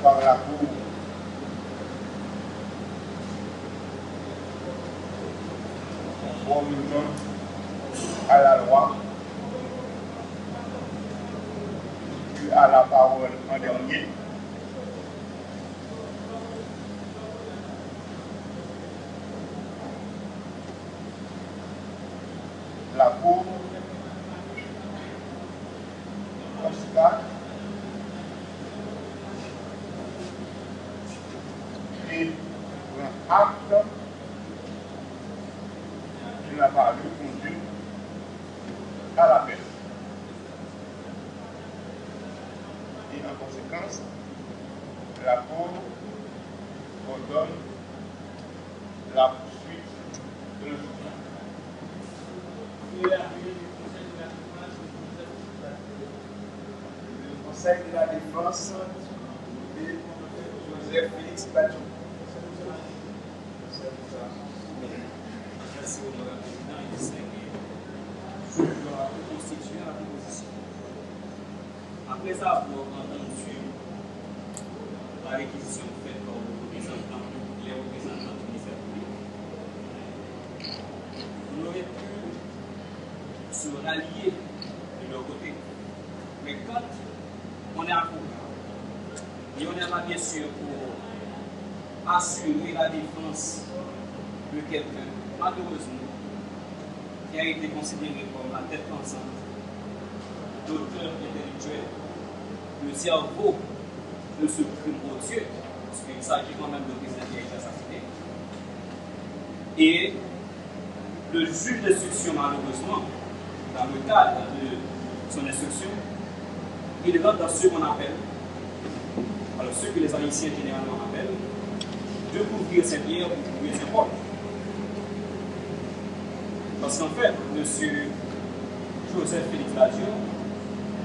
par la Cour conformément à la loi, puis à la parole en dernier. La Cour constate et prend acte de la parole conduite à l'appel. Et en conséquence, la Cour ordonne la poursuite de l'instruction. Le Conseil de la Défense de Joseph Félix Badjo. Merci au président et distingué. Je dois constituer la proposition. Après avoir entendu la réquisition faite par les représentants du ministère public, on aurait pu se rallier de leur côté. Mais quand on est à court, et on est là bien sûr pour assurer la défense de quelqu'un, malheureusement, qui a été considéré comme la tête pensante, l'auteur intellectuel, le cerveau de ce crime odieux, parce qu'il s'agit quand même de président qui a été assassiné. Et le juge d'instruction, malheureusement, dans le cadre de son instruction, il rentre dans ce qu'on appelle, alors ce que les Haïtiens généralement appellent, de couvrir ses bières ou couvrir ses portes. Parce qu'en fait, M. Joseph Félix Badjo,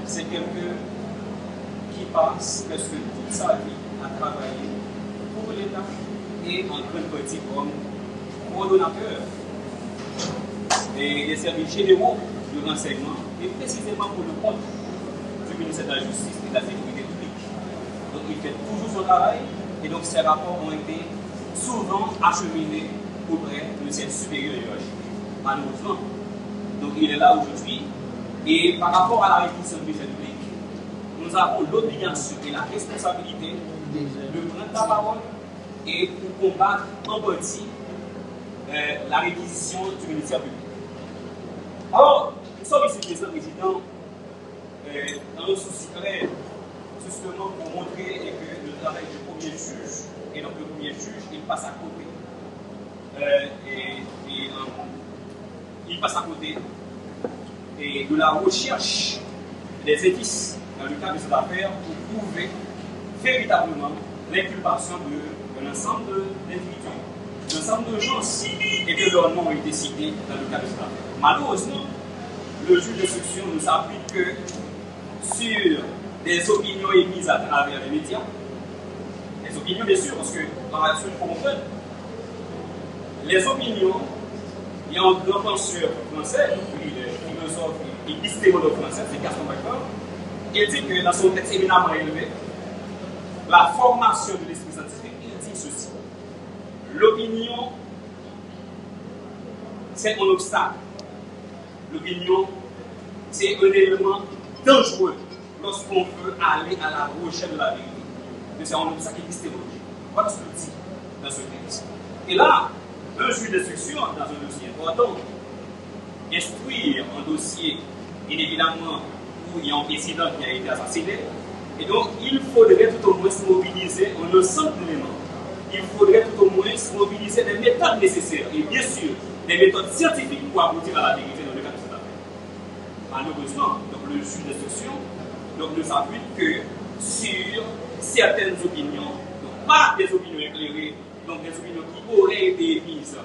c'est quelqu'un qui passe presque toute sa vie à travailler pour l'État et en grande partie comme coordonnateur des services généraux de renseignement et précisément pour le compte du ministère de la Justice et de la Sécurité publique. fait toujours son travail, et donc ces rapports ont été souvent acheminés auprès de cette supérieure hiérarchie. Malheureusement. Donc il est là aujourd'hui, et par rapport à la réquisition du ministère public, nous avons l'obligation et la responsabilité de prendre la parole et pour combattre en partie la réquisition du ministère public. Alors, nous sommes ici, Président, dans un souci clair, justement pour montrer que le travail du premier juge, et donc le premier juge, il passe à côté. Il passe à côté de la recherche des indices dans le cadre de cette affaire pour prouver véritablement l'inculpation d'un ensemble d'individus, d'un ensemble de gens, et que leurs noms ont été cités dans le cadre de cette affaire. Malheureusement, le juge d'instruction ne s'appuie que sur des opinions émises à travers les médias, des opinions bien sûr, parce que dans la version francophone, les opinions, il y a un grand penseur français, le philosophe et histéologue français, c'est Gaston Bachelard, il dit que dans son texte éminemment élevé, la formation de l'esprit scientifique, il dit ceci: l'opinion, c'est un obstacle. L'opinion, c'est un élément dangereux lorsqu'on veut aller à la recherche de la vérité. C'est un obstacle épistémologique. Voilà ce qu'il dit dans ce texte. Et là, un juge d'instruction dans un dossier important, instruire un dossier, bien évidemment, où il y a un président qui a été assassiné, et donc il faudrait tout au moins mobiliser un ensemble d'éléments. Il faudrait tout au moins mobiliser des méthodes nécessaires, et bien sûr, des méthodes scientifiques pour aboutir à la vérité dans le cas de cette affaire. Malheureusement, donc, le juge d'instruction ne s'appuie que sur certaines opinions, donc pas des opinions éclairées, donc des opinions qui auraient été émises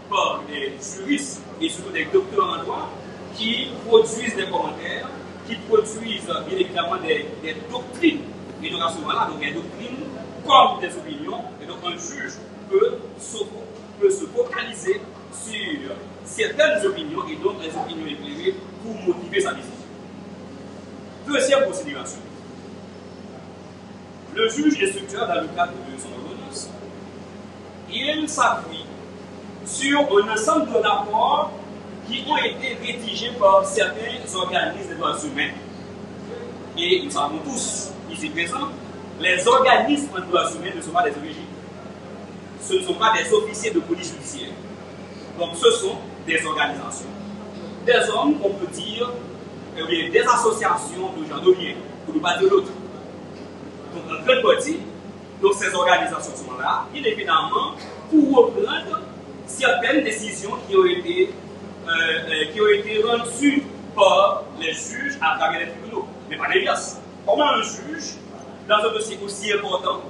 par des juristes et surtout des docteurs en droit qui produisent des commentaires, qui produisent bien évidemment des doctrines. Et donc à ce moment-là, donc des doctrines comme des opinions, et donc un juge peut se focaliser sur certaines opinions et donc des opinions éclairées pour motiver sa décision. Deuxième considération. Le juge instructeur, dans le cadre de son ordonnance, il s'appuie sur un ensemble de rapports qui ont été rédigés par certains organismes des droits humains. Et nous savons tous, ici présents, les organismes des droits humains ne sont pas des ONG. Ce ne sont pas des officiers de police judiciaire. Donc ce sont des organisations. Des hommes, on peut dire, des associations de gens de bien, pour ne pas dire l'autre. Donc en grande partie, donc ces organisations sont là, bien évidemment, pour reprendre certaines décisions qui ont été rendues par les juges à travers les tribunaux, mais pas l'inverse. Comment un juge, dans un dossier aussi important,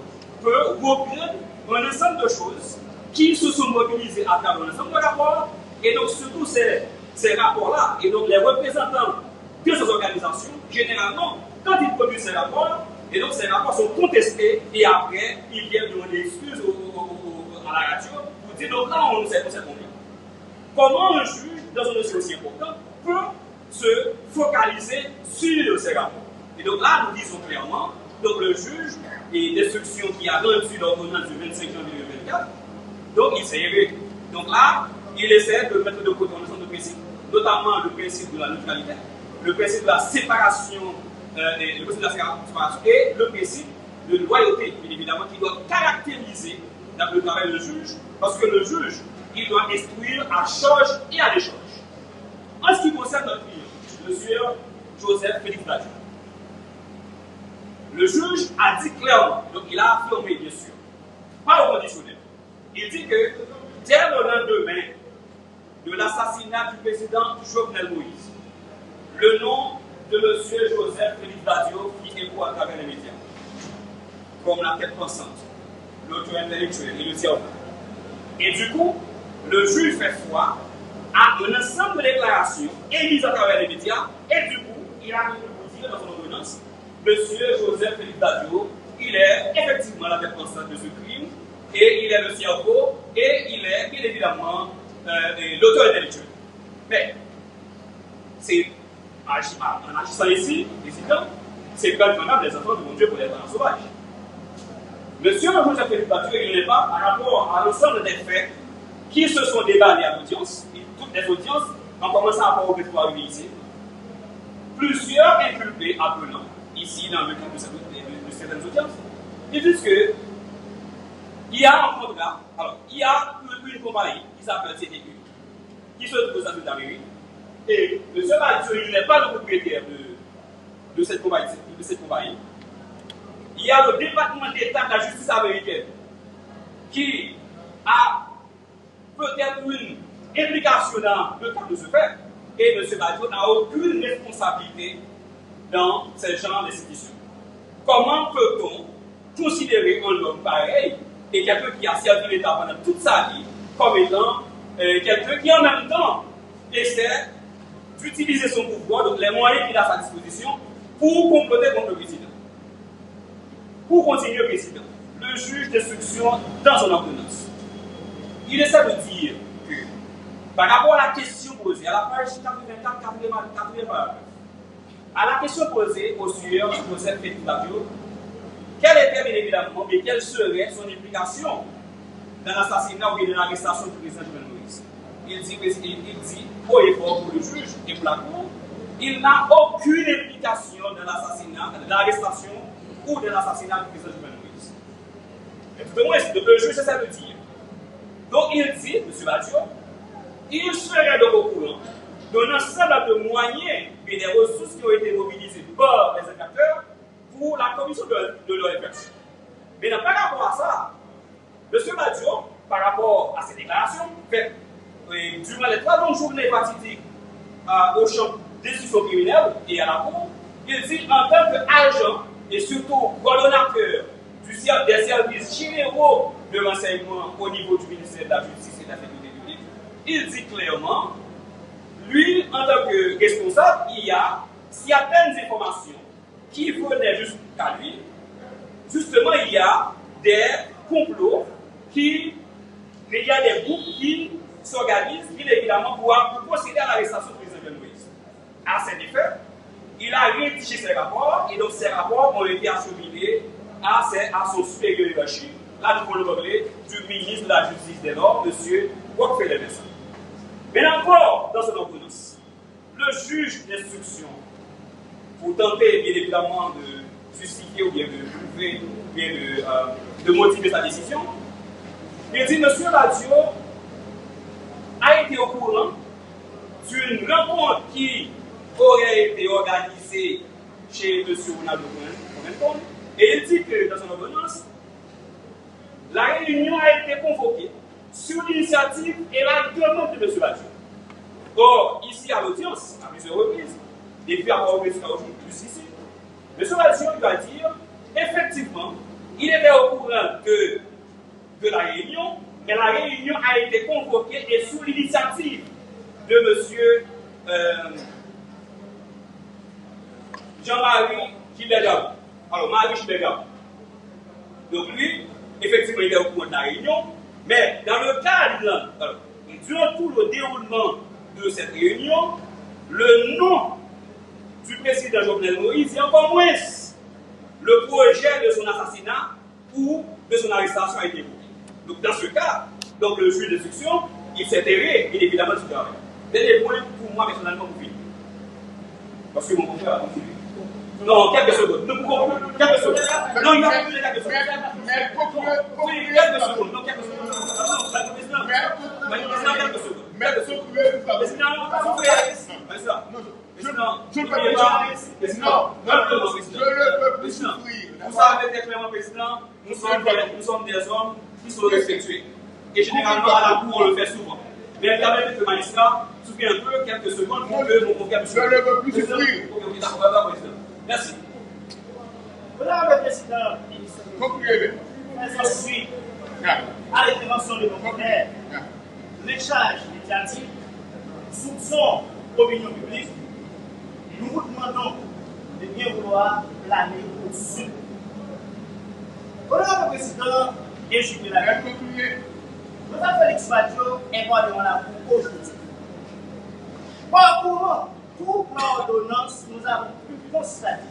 peut reprendre un ensemble de choses qui se sont mobilisées à travers un ensemble de rapports, et donc surtout ces rapports-là, et donc les représentants de ces organisations, généralement, quand ils produisent ces rapports, et donc ces rapports sont contestés, et après, ils viennent demander excuses à la radio pour dire donc là, on s'est compris. Comment un juge, dans un dossier aussi important, peut se focaliser sur ces rapports? Et donc là, nous disons clairement, donc le juge et l'instruction qui a rendu l'ordonnance du 25 janvier 2024, donc il s'est élevé. Donc là, il essaie de mettre de côté un ensemble de principes, notamment le principe de la neutralité, le principe de la séparation, et le principe de loyauté, bien évidemment, qui doit caractériser le travail du juge, parce que le juge, il doit instruire à charge et à décharge. En ce qui concerne notre client, M. Joseph Félix Badiou, le juge a dit clairement, donc il a affirmé bien sûr, pas au conditionnel, il dit que dès le lendemain de l'assassinat du président Jovenel Moïse, le nom de M. Joseph Félix Badiou qui écho à travers les médias, comme la tête pensante, l'auteur intellectuel et le cerveau. Et du coup, le juge fait foi à un ensemble de déclarations émises à travers les médias, et du coup, il a dire dans son ordonnance, M. Joseph Félix Badiou, il est effectivement la tête pensante de ce crime, et il est le cerveau, et il est bien évidemment l'auteur intellectuel. Mais, c'est en agissant ici, décidant, c'est pas condamnable les enfants de mon Dieu pour les enfants sauvages. Monsieur Joseph Philippe Badiou, il n'est pas par rapport à l'ensemble des faits qui se sont déballés à l'audience, et toutes les audiences, en commençant par Roberto ici, plusieurs inculpés appelant, ici dans le cadre de certaines audiences, ils disent que il y a un contrat, alors il y a une compagnie qui s'appelle CTQ, qui se trouve aux États-Unis d'Amérique, et M. Badiou, il n'est pas le propriétaire de cette compagnie. Il y a le département d'État de la justice américaine qui a peut-être une implication dans le cadre de ce fait, et M. Badiou n'a aucune responsabilité dans ce genre d'institution. Comment peut-on considérer un homme pareil et quelqu'un qui a servi l'État pendant toute sa vie comme étant quelqu'un qui en même temps essaie d'utiliser son pouvoir, donc les moyens qu'il a à sa disposition, pour comploter contre le président? Pour continuer le président, le juge d'instruction, dans son ordonnance, il essaie de dire que, par rapport à la question posée, à la page 84, à la question posée au sieur Joseph Philippe Badiou, quelle était bien évidemment, mais quelle serait son implication dans l'assassinat ou dans l'arrestation du président Jovenel Moïse? Il dit haut et fort pour le juge et pour la cour, il n'a aucune implication dans l'assassinat, dans l'arrestation ou de l'assassinat du président Jovenel Moïse. Et tout au moins, le juge essaie de dire. Donc il dit, M. Badiou, il serait donc au courant d'un ensemble de moyens et des ressources qui ont été mobilisées par les enquêteurs pour la commission de l'OFH. Mais par rapport à ça, M. Badiou, par rapport à ces déclarations faites durant les 3 longues journées fatidiques au champ d'instruction criminelle et à la cour, il dit en tant qu'agent et surtout coordonnateur des services généraux de renseignement au niveau du ministère de la Justice et de la Sécurité publique, il dit clairement, lui, en tant que responsable, il y a certaines informations qui venaient jusqu'à lui. Justement, il y a des complots il y a des groupes qui s'organisent, bien évidemment, pour procéder à l'arrestation du président Jovenel Moïse. À cet effet, il a rédigé ses rapports, et donc ces rapports ont été acheminés à son supérieur hiérarchique, là nous pouvons le parler du ministre de la Justice des Nord, M. Rockefeller Vincent. Mais encore, dans cette ordonnance, le juge d'instruction, pour tenter bien évidemment de justifier ou bien de prouver, ou bien de motiver sa décision, il dit M. Badiou a été au courant d'une rencontre qui aurait été organisée chez M. Ronald Cohen, et il dit que dans son ordonnance, la réunion a été convoquée sur l'initiative et la demande de M. Badiou. Or, ici à l'audience, à plusieurs reprises, depuis avoir ouvert jusqu'à aujourd'hui, plus ici, M. Badiou doit dire, effectivement, il était au courant de la réunion, mais la réunion a été convoquée et sous l'initiative de M. Jean-Marie Gilbert. Alors, Marie Gilbert. Donc, lui, effectivement, il est au courant de la réunion, mais dans le cadre, durant tout le déroulement de cette réunion, le nom du président Jovenel Moïse et encore moins le projet de son assassinat ou de son arrestation a été évoqué. Donc, dans ce cas, donc, le juge d'instruction, il s'est terré, bien évidemment, tout à l'heure. Dernier point pour moi, personnellement, pour finir. Parce que mon confrère a continué. Non, quelques secondes. Nous pouvons plus. Quelques secondes. Non, il va plus les quelques secondes. Oui, quelques secondes. Non, quelques secondes. Non, président, quelques secondes. Président, vous savez très clairement, président, nous sommes des hommes qui sont respectueux. Et généralement, à la cour, on le fait souvent. Mais quand même, le magistrat souffre un peu, quelques secondes, pour que mon confrère puisse. Je ne veux plus souffrir. Merci. Madame le Président, concluez. Je suis à l'intervention de mon frère, l'échange médiatique, soupçon opinion publique, nous vous demandons de bien vouloir planer au-dessus. Madame le Président, et je vais la conclure. Notre Félix Badiou est pas devant la cour aujourd'hui. Parcourant toute l'ordonnance, nous avons pu constater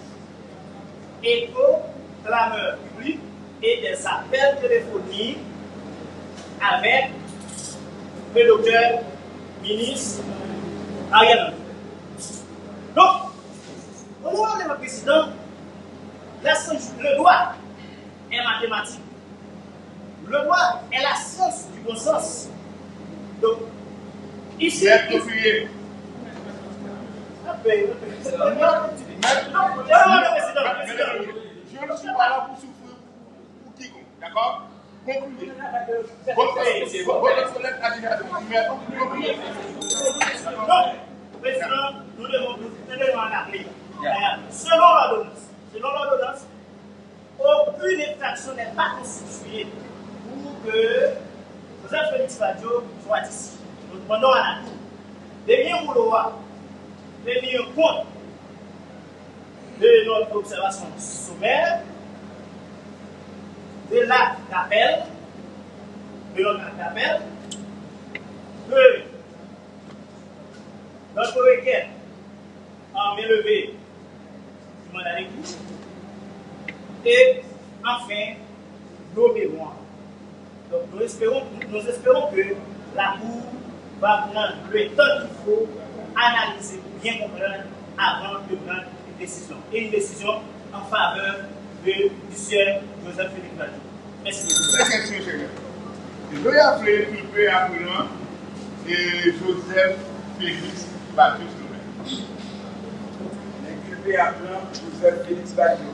écho, clameur publique, et des appels téléphoniques avec le docteur ministre Ariel Henry. Donc, au moment de le président, le droit est mathématique. Le droit est la science du bon sens. Donc, ici. Je ne suis pas là pour souffrir pour quiconque, d'accord? Concluez. Président, nous devons en appeler. Selon l'ordonnance, aucune infraction n'est pas constituée pour que Joseph Félix Badjo soit ici. Nous demandons à la Cour de bien vouloir tenir compte de notre observation sommaire, de l'acte d'appel, que notre requête en élevé du mandat d'écoute et enfin nos mémoires. Donc nous espérons que la Cour va prendre le temps qu'il faut analyser pour bien comprendre avant de prendre une décision. Et une décision en faveur de monsieur Joseph Félix Badjo. Merci. Je vais appeler tout le pays appelant Joseph Félix Badjo. L'inculpé appelant Joseph Félix Badjo.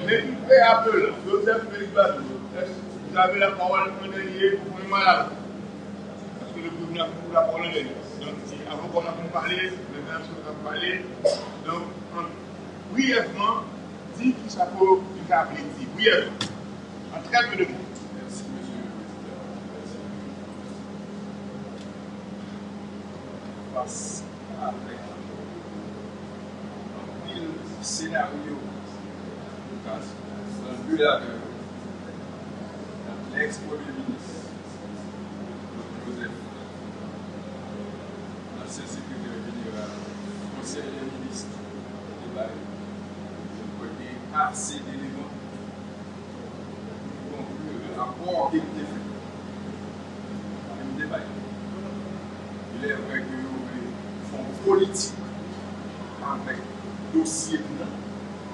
L'inculpé appelant Joseph Félix Badjo. Vous avez la parole en dernier pour le malade. Parce que le gouvernement a beaucoup la parole en dernier. Donc, avant qu'on a parlé, le même chose qu'on a parlé. Donc, brièvement, dit qu'il s'appelle du appelé dit. Brièvement. En très peu de mots. Merci, monsieur le président. Face avec un pile scénario, dans le but de l'ex-premier ministre Joseph, l'ancien secrétaire général, conseiller des ministres, je connais assez d'éléments pour conclure le rapport qui a été fait. Il est vrai que nous font politique avec le dossier blanc,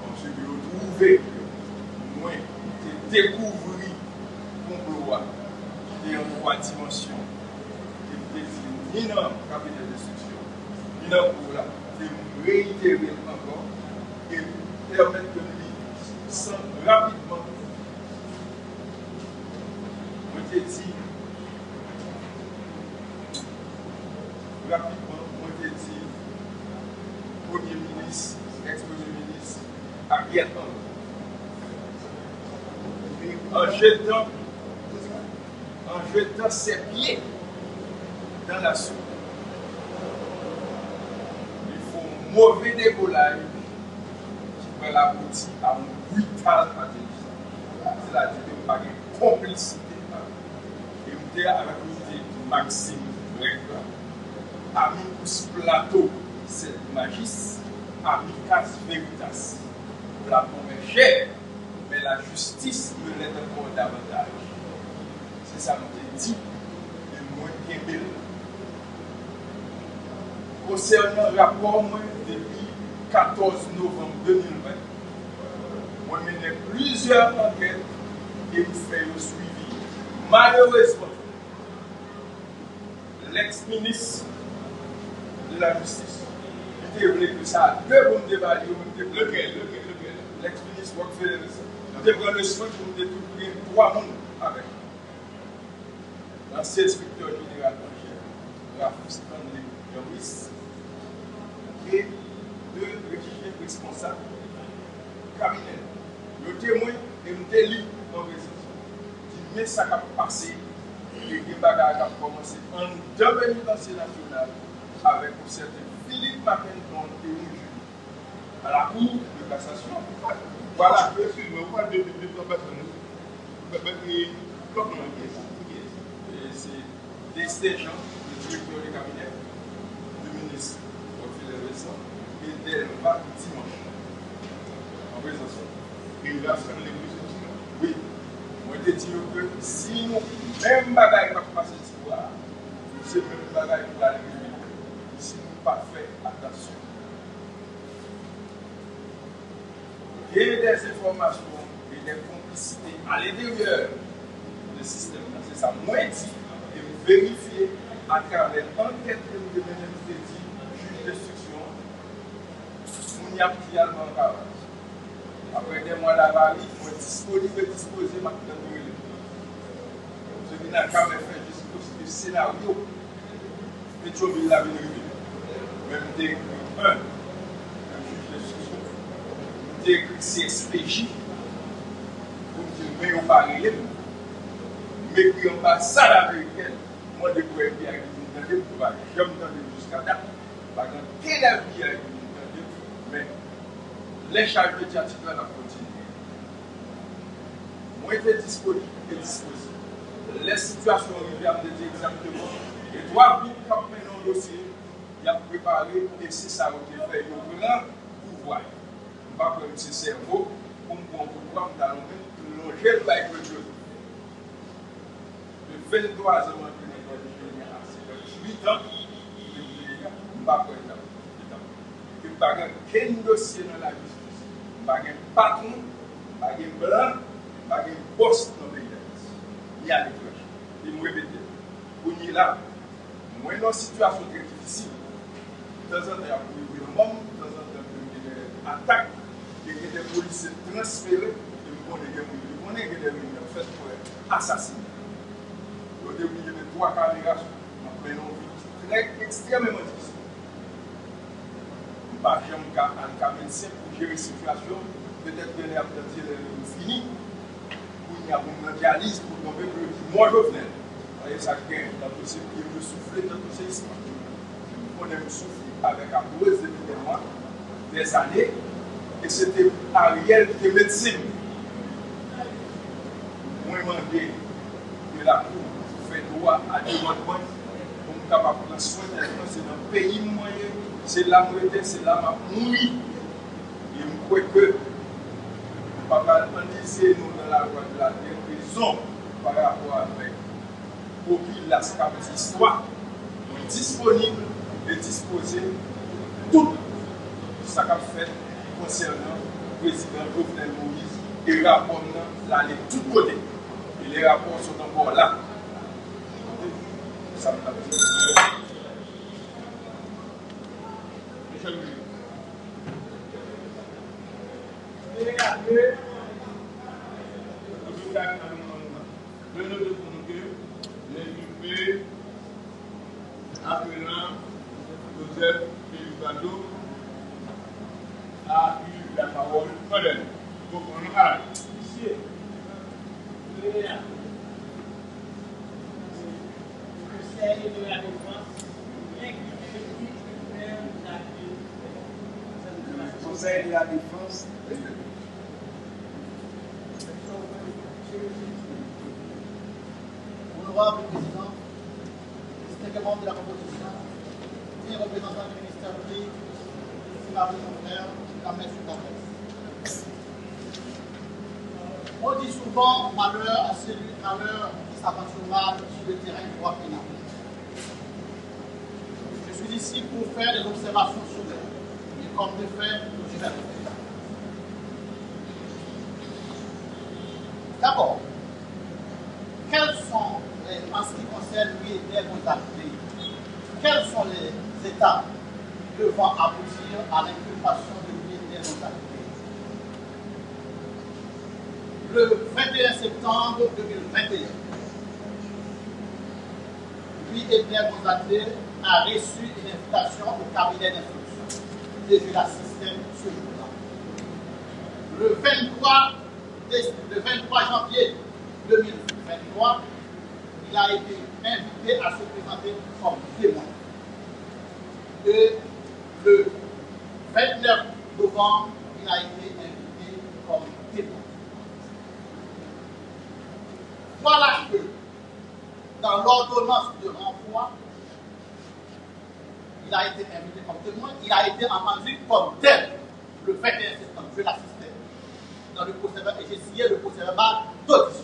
parce que nous trouvons moins de découvrir complot qui est en 3 dimensions, qui est ni dans le cabinet d'instruction, ni dans le pouvoir, de réitérer encore et permettre que nous sans rapidement, on dit rapidement, on dit Premier ministre, ex-premier ministre, Ariel Henry. En jetant ses pieds dans la soupe. Il faut un mauvais décollage qui va l'aboutir à un brutal atterrissage. C'est-à-dire qu'il y a une complicité. Et vous êtes avec Maxime Bregla, Amicus Plateau, c'est Magis, Amicas Veritas. La pomme est chère, mais la justice me l'est encore davantage. C'est ça que je dis, et moi qui est belle. Concernant le rapport, moi, depuis 14 novembre 2020, moi, j'ai mené plusieurs enquêtes et vous faites le suivi. Malheureusement, l'ex-ministre de la Justice, il était vrai que ça a deux bons débats. Lequel? L'ex-ministre Rockefeller. Il était le soin pour nous découvrir 3 mondes avec. L'ancien inspecteur général en chef, Rafus Stanley Joris, et 2 responsables criminels. Le témoin et le délit en résolution. Qui met ça qui a passé et les bagages qui ont commencé en devenu l'ancien national avec un certain Philippe Mackinton et un juge à la Cour de cassation. Voilà. Excusez-moi, vous parlez de 2 personnes. C'est des stations, le directeur du cabinet, le ministre, le Vincent, et Delva dimanche. En présence. Et il va se faire l'église dimanche. Oui. Moi, je dis que si nous, même bagaille va passer ce soir, c'est même bagaille pour la République. Si nous ne pas fait attention. Il y a des informations et des complicités à l'intérieur du système. C'est ça, moi, je dis, et vérifier à travers l'enquête que nous devons dire, juge d'instruction, nous y a pris allemand carré. Après des mois d'avarie, il faut être disponible et disposer maintenant de l'élève. Ce qui n'a qu'à fait jusqu'au scénario, mais tu as vu la vie. Même des un juge d'instruction, des CSPJ, pour dire, mais on va parler, mais qui ont pas ça l'américaine, moi, je pourrais bien avec une pour parler. J'aime entendre jusqu'à date, par exemple, quelle avis avec une mais les charges médiatiques là, on continue. Moi, j'étais disponible et disposé. Les situations arrivées à me dire exactement. Et toi, vous, quand vous menez un dossier, il a préparé et c'est ça qui est fait. Il y a un grand pouvoir. On ne va pas comme ce cerveau, pour me prendre pourquoi on a longer avec le jeu. De 23 ans, on a 58 ans, on ne va pas comme ça. Il n'y a pas qu'un dossier dans la justice. Il n'y a pas un patron, il n'y a pas un blanc, il n'y a pas un boss dans le pays. Il y a des cloches. Et je répète, on est là. Moi, dans une situation très difficile, de temps en temps, il y a des monde, de temps en temps, il y a des attaques, il y a des policiers transférés, et on connaît des gens faits pour assassiner. Au début, il y avait 3 caméras, après, on vit extrêmement difficile. Par exemple, un cas médecin pour gérer la situation, peut-être que les abdominaux fini, pour il y a une dialyse pour tomber plus moi je venais. Et ça gagne, la possibilité de souffler dans tout ce on aime souffler avec la cause depuis des mois, des années, et c'était Ariel qui est médecine. Moi, je demandé de la Cour pour faire droit à des mois pour nous capables de prendre soin de c'est dans le pays moyen. C'est là où c'est là où mourir. Et je crois que nous ne pouvons pas enliser nous dans la voie de la raison par rapport avec la histoire. Nous sommes disponibles et disposés tout ce qu'on a fait concernant le président Jovenel Moïse et les rapports là de tous côtés. Et les rapports sont encore là. Ça me dit. Appelant Joseph Félibado a eu la parole. Madame, vous comprenez? Monsieur, Conseil de la défense, Conseil de la défense. Honorable Président, distingués membres de la composition, et représentants du ministère public, estimable confrères, la main sur la presse. On dit souvent malheur à celui qui s'aventure mal sur le terrain du droit pénal. Je suis ici pour faire des observations sur l'air, et comme de fait, je vais le faire. D'abord, quels sont, en ce qui concerne lui et responsabilités, quels sont les étapes devant aboutir à l'inculpation de lui et responsabilités? Le 21 septembre 2021, lui et Gonzalez a reçu une invitation au cabinet d'instruction et je l'assistais ce jour-là. Le 23 janvier 2023, il a été invité à se présenter comme témoin. Et le 29 novembre, il a été invité comme témoin. Voilà dans l'ordonnance de renvoi, il a été invité comme témoin, il a été entendu comme tel le 21 septembre. Je l'assistais dans le procès verbal et j'ai signé le procès verbal d'audition.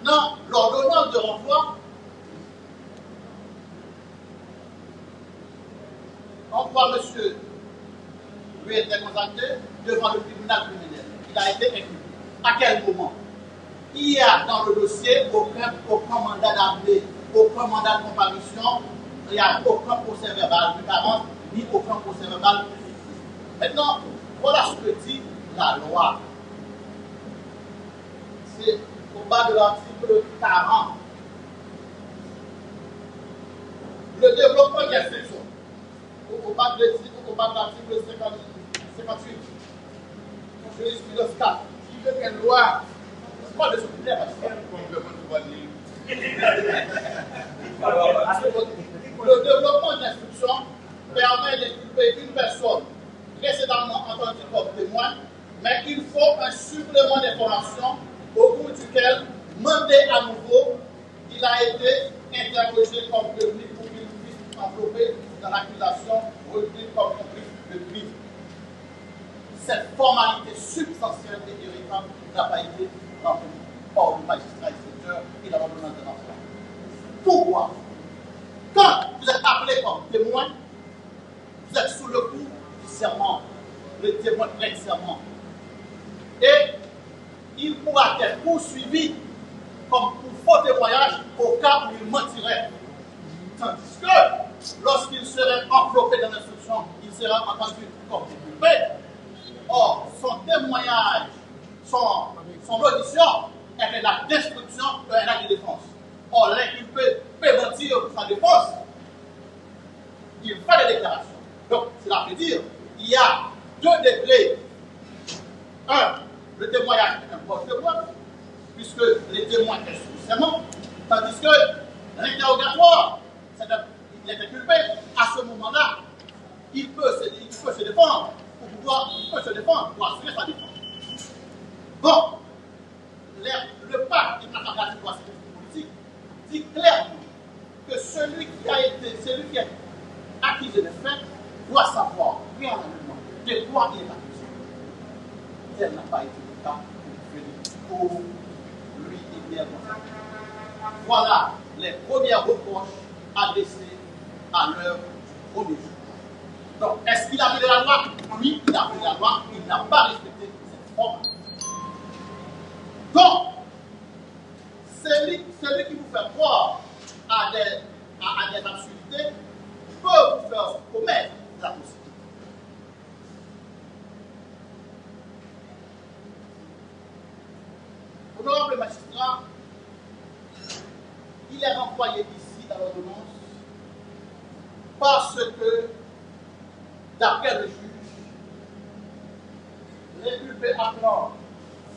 Maintenant, l'ordonnance de renvoi, on voit monsieur lui était consacré devant le tribunal criminel. Il a été inculpé. À quel moment? Il y a dans le dossier aucun mandat d'armée, aucun mandat de comparution, il n'y a aucun procès verbal de carence, ni aucun procès verbal. Maintenant, voilà ce que dit la loi. C'est au bas de l'article 40. Le développement de l'instruction. Au bas de l'article 58. Jurisprudence 4. Il veut qu'une loi. C'est pas de ce que le développement de l'instruction permet d'inculper une personne précédemment entendue comme témoin, mais il faut un supplément d'information au cours duquel, mandé à nouveau, il a été interrogé comme prévenu pour qu'il puisse envelopper dans l'accusation retenue comme complice de crime. Cette formalité substantielle et véritable n'a pas été remplie par le magistrat instructeur et la l'ordonnance de l'enfant. Pourquoi? Quand vous êtes appelé comme témoin, vous êtes sous le coup du serment, le témoin prête serment. Et il pourra être poursuivi comme pour faux témoignage au cas où il mentirait. Tandis que lorsqu'il serait enveloppé dans l'instruction, il sera entendu comme inculpé. Or, son témoignage, son audition est la destruction d'un acte de défense. Or, l'inculpé peut mentir pour sa défense. Il fait des déclarations. Donc, cela veut dire qu'il y a deux degrés. Un, le témoignage est un porte-témoin, puisque les témoins sont sous serment, tandis que l'interrogatoire, il est inculpé. À ce moment-là, il peut se défendre. Il peut se défendre pour assurer sa défense. Bon, le pacte international de la sécurité politique dit clairement que celui qui est accusé de fait doit savoir préalablement de quoi il est accusé. Tel n'a pas été le cas pour lui et bien consacré. Voilà les premiers reproches adressés à l'heure du premier jour. Donc, est-ce qu'il a violé la loi? Oui, il a violé la loi, il n'a pas respecté cette forme. Donc, celui qui vous fait croire à des absurdités peut vous faire commettre la possibilité. Honorable magistrat, il est renvoyé ici dans l'ordonnance parce que, d'après le juge, l'inculpé appelant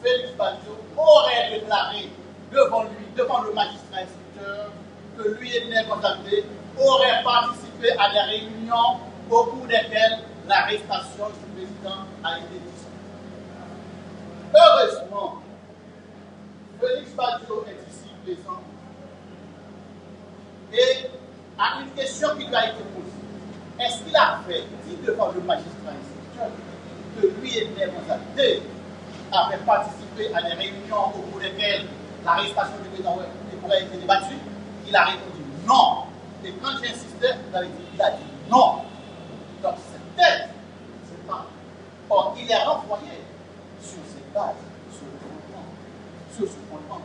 Félix Badiou aurait déclaré devant lui, devant le magistrat instructeur, que lui et Néné Gonzalez auraient participé à des réunions au cours desquelles l'arrestation du président a été discutée. Heureusement, Félix Badiou est ici présent et à une question qui lui a été posée. Est-ce qu'il a fait, dit devant le magistrat instructeur, que lui et Néné Gonzalez avaient participé à des réunions au cours desquelles l'arrestation du président aurait été débattue? Il a répondu non. Et quand j'insistais, il a dit non. Donc c'était, c'est pas. Or, il est renvoyé sur cette base, sur ce fondement.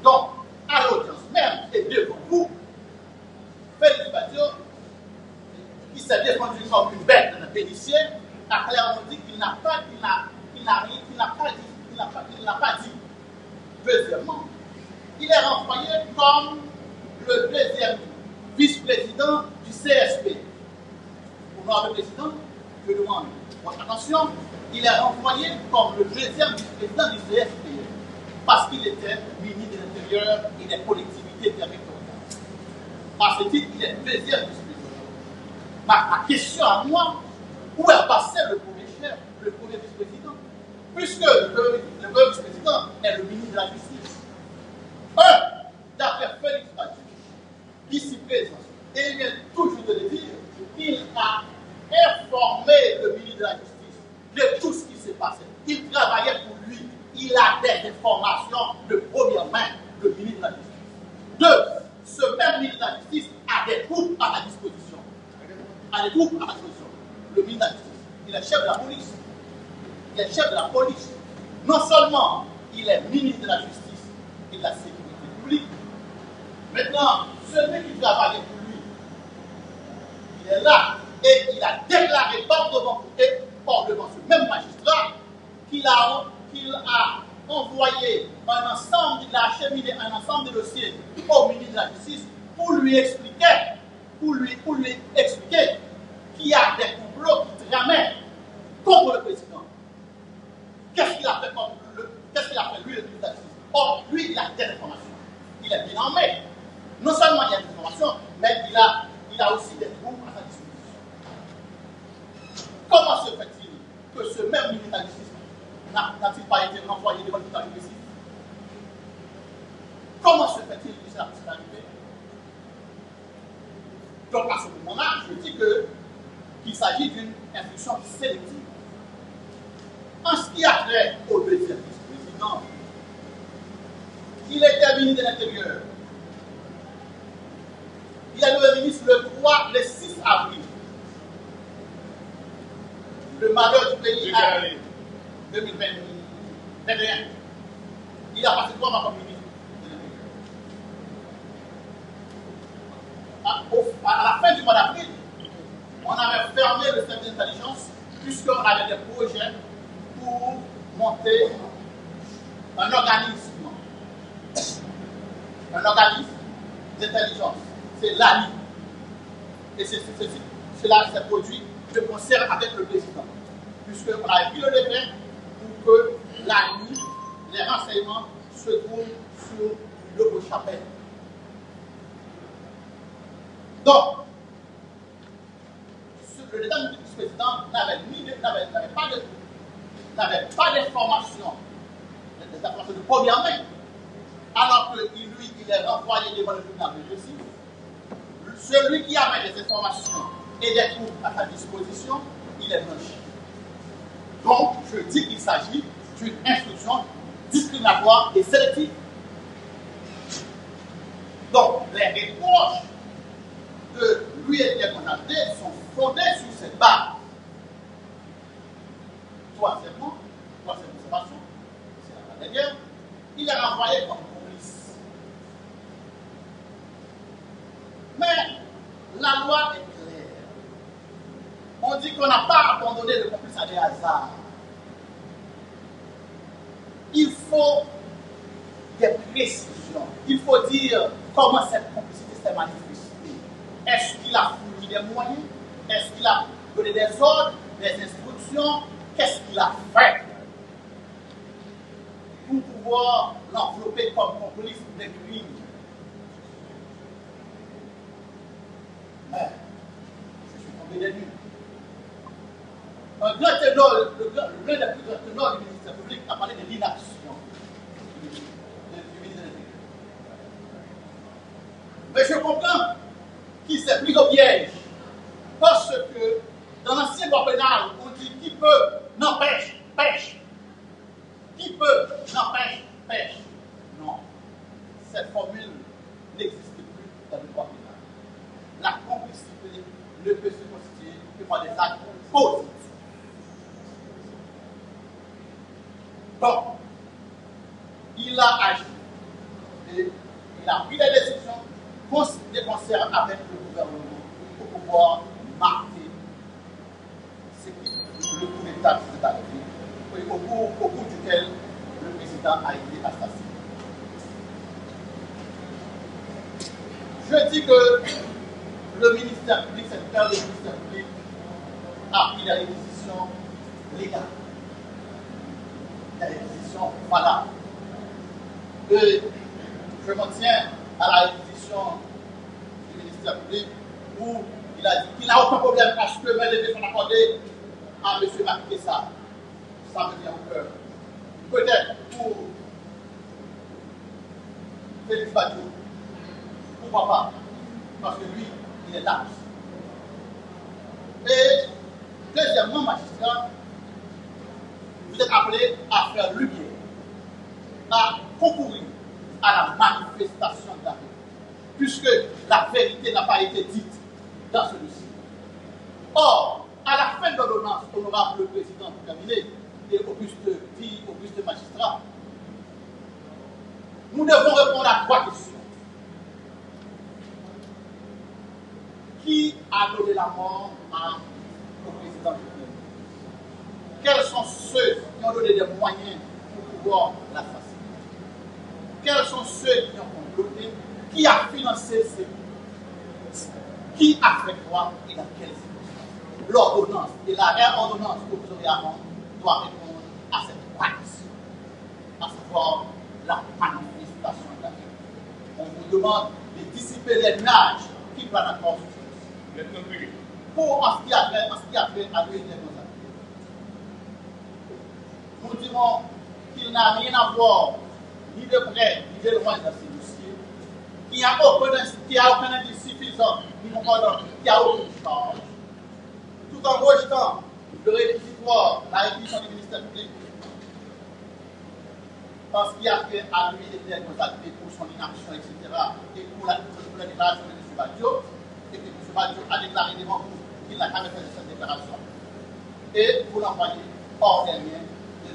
Donc, à l'audience même, et devant vous, Félix Badiou, qui s'est défendu comme une bête dans un pénicier, a clairement dit qu'il n'a pas dit. Deuxièmement, il est renvoyé comme le deuxième vice-président du CSP. Honorable président, je demande votre attention, il est renvoyé comme le deuxième vice-président du CSP parce qu'il était ministre de l'Intérieur et des collectivités territoriales. À ce titre, il est deuxième vice-président. Ma question à moi, où est passé le premier chef, le premier vice-président? Puisque le premier vice-président est le ministre de la Justice. présence. Et il vient toujours de le dire, il a informé le ministre de la Justice de tout ce qui s'est passé. Il travaillait pour lui. Il a des informations de première main, le ministre de la Justice. Deux, ce même ministre de la Justice a des troupes à la disposition. Le ministre de la Justice. Il est chef de la police. Il est chef de la police. Non seulement il est ministre de la Justice et de la Sécurité publique, maintenant, celui qui travaillait pour lui, il est là et il a déclaré par devant ce même magistrat qu'il a envoyé un ensemble, il a acheminé un ensemble de dossiers au ministre de la Justice pour lui expliquer qu'il y a des complots qui tramaient contre le président. Qu'est-ce qu'il a fait lui, le ministre de la Justice? Or, lui, il a des informations. Il est bien armé. Non seulement il y a des informations, mais il a aussi des troupes à sa disposition. Comment se fait-il que ce même ministre de la Justice n'a-t-il pas été renvoyé devant le tribunal répressif? Comment se fait-il que cela puisse arriver? Donc à ce moment-là, je dis qu'il s'agit d'une instruction sélective. En ce qui a trait au deuxième vice-président, il était ministre de l'Intérieur. Il est devenu ministre le 6 avril. Le malheur du pays a 2021. Il a passé 3 mois comme ministre de l'Intérieur. À la fin du mois d'avril, on avait fermé le service d'intelligence puisqu'on avait des projets pour monter un organisme d'intelligence. C'est l'ANI. Et cela s'est produit de concert avec le président. Puisqu'on a pris le décret pour que l'ANI, les renseignements, se trouvent sur le Beau-Chapelle. Donc, le vice-président n'avait pas d'informations de première main, alors que lui, il est renvoyé devant le tribunal répressif. Celui qui avait des informations et des troupes à sa disposition, il est blanchi. Donc, je dis qu'il s'agit d'une instruction discriminatoire et sélective. Donc, les reproches de lui et des condamnés sont fondés sur cette base. Troisièmement, observation, c'est la dernière, il est renvoyé comme complice. Mais la loi est claire. On dit qu'on n'a pas abandonné le complice à des hasards. Il faut des précisions. Il faut dire comment cette complicité s'est manifestée. Est-ce qu'il a fourni des moyens? Est-ce qu'il a donné des ordres, des instructions? Qu'est-ce qu'il a fait pour pouvoir l'envelopper comme complice des crimes? Mais, je suis tombé des nues. Un grand ténor, l'un des plus grands ténors du ministère public a parlé de l'inaction du ministre de l'Intérieur. Mais je comprends qu'il s'est pris au piège. Parce que dans l'ancien droit pénal, on dit qui peut n'empêche, pêche. Qui peut n'empêche, pêche. Non. Cette formule n'existe plus dans le droit pénal. La complicité ne peut se constituer que par des actes positifs. Donc, il a agi et il a pris des décisions de concert avec le gouvernement pour pouvoir marquer le coup d'État qui s'est arrivé, au cours duquel le président a été assassiné. Je dis que le ministère public, cette période du ministère public, a pris des réquisitions légales, des réquisitions valables. Et je m'en tiens à la réquisition du ministère public où il a dit qu'il n'a aucun problème à ce que mes levées sont accordées à M. Macky Sall. Ça me vient au cœur. Peut-être pour Félix Badiou, pourquoi pas. parce que lui, il est large. Et deuxièmement, magistrat, vous êtes appelé à faire lumière, à concourir à la manifestation de la vérité, puisque la vérité n'a pas été dite dans ce dossier. Or, à la fin de l'ordonnance, honorable le président pour terminer, et auguste magistrat, nous devons répondre à 3 questions. Qui a donné la mort au président du pays? Quels sont ceux qui ont donné des moyens pour pouvoir l'assassiner? Quels sont ceux qui ont comploté? Qui a financé ces coups? Qui a fait quoi et dans quelles circonstances? L'ordonnance et la réordonnance que vous aurez à rendre doit répondre à cette question, à savoir la manifestation de la vérité. On vous demande de dissiper les nuages qui planent encore sur ce dossier. Pour en ce qui a trait à lui, nous dirons qu'il n'a rien à voir ni de près ni de loin dans ces dossiers. Il n'y a aucun indice suffisant, ni non pas qu'il n'y a aucune charge. Tout en rejetant le réquisitoire, la réquisition du ministère public, parce qu'il a fait à lui des responsabilités pour son inaction, etc., et pour la déclaration de M. Badjo, et que M. Badjo a déclaré devant vous qu'il n'a jamais fait cette déclaration, et vous l'envoyez hors des liens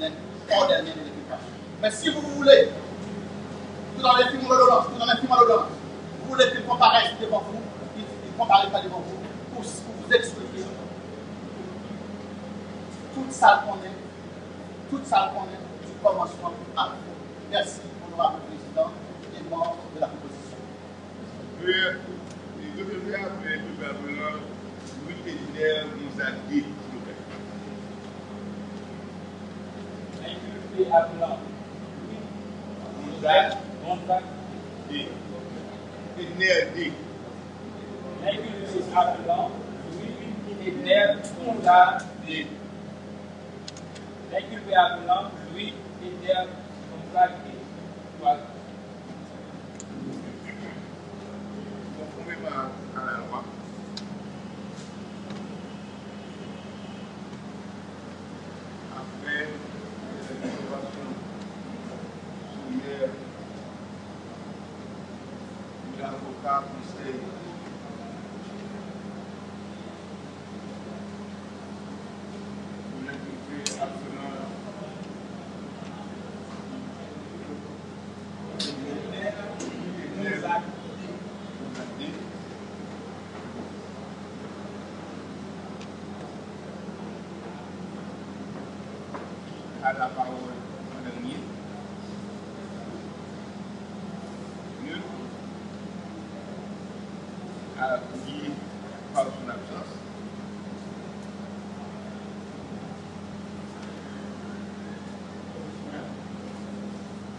de l'éducation. Mais si vous voulez, tout dans les films de l'ordonnance, vous voulez qu'il comparaisse devant vous, il ne comparaît pas devant vous, pour vous expliquer toute ça qu'on est du commencement à la fin. Merci, honorable président et membres de la proposition. Je veux faire Louis Edner nous a dit, s'il vous plaît. Inculpé appelant Nous a dit. Edner dit. Inculpé appelant Louis Edner nous a dit. L'inculpé appelant Louis Edner nous a dit. Conformément à la loi, après l'observation soulière de l'avocat conseil de l'inculpé appelant à la parole en dernier. A dit par son absence.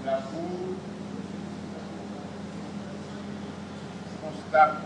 La Cour constate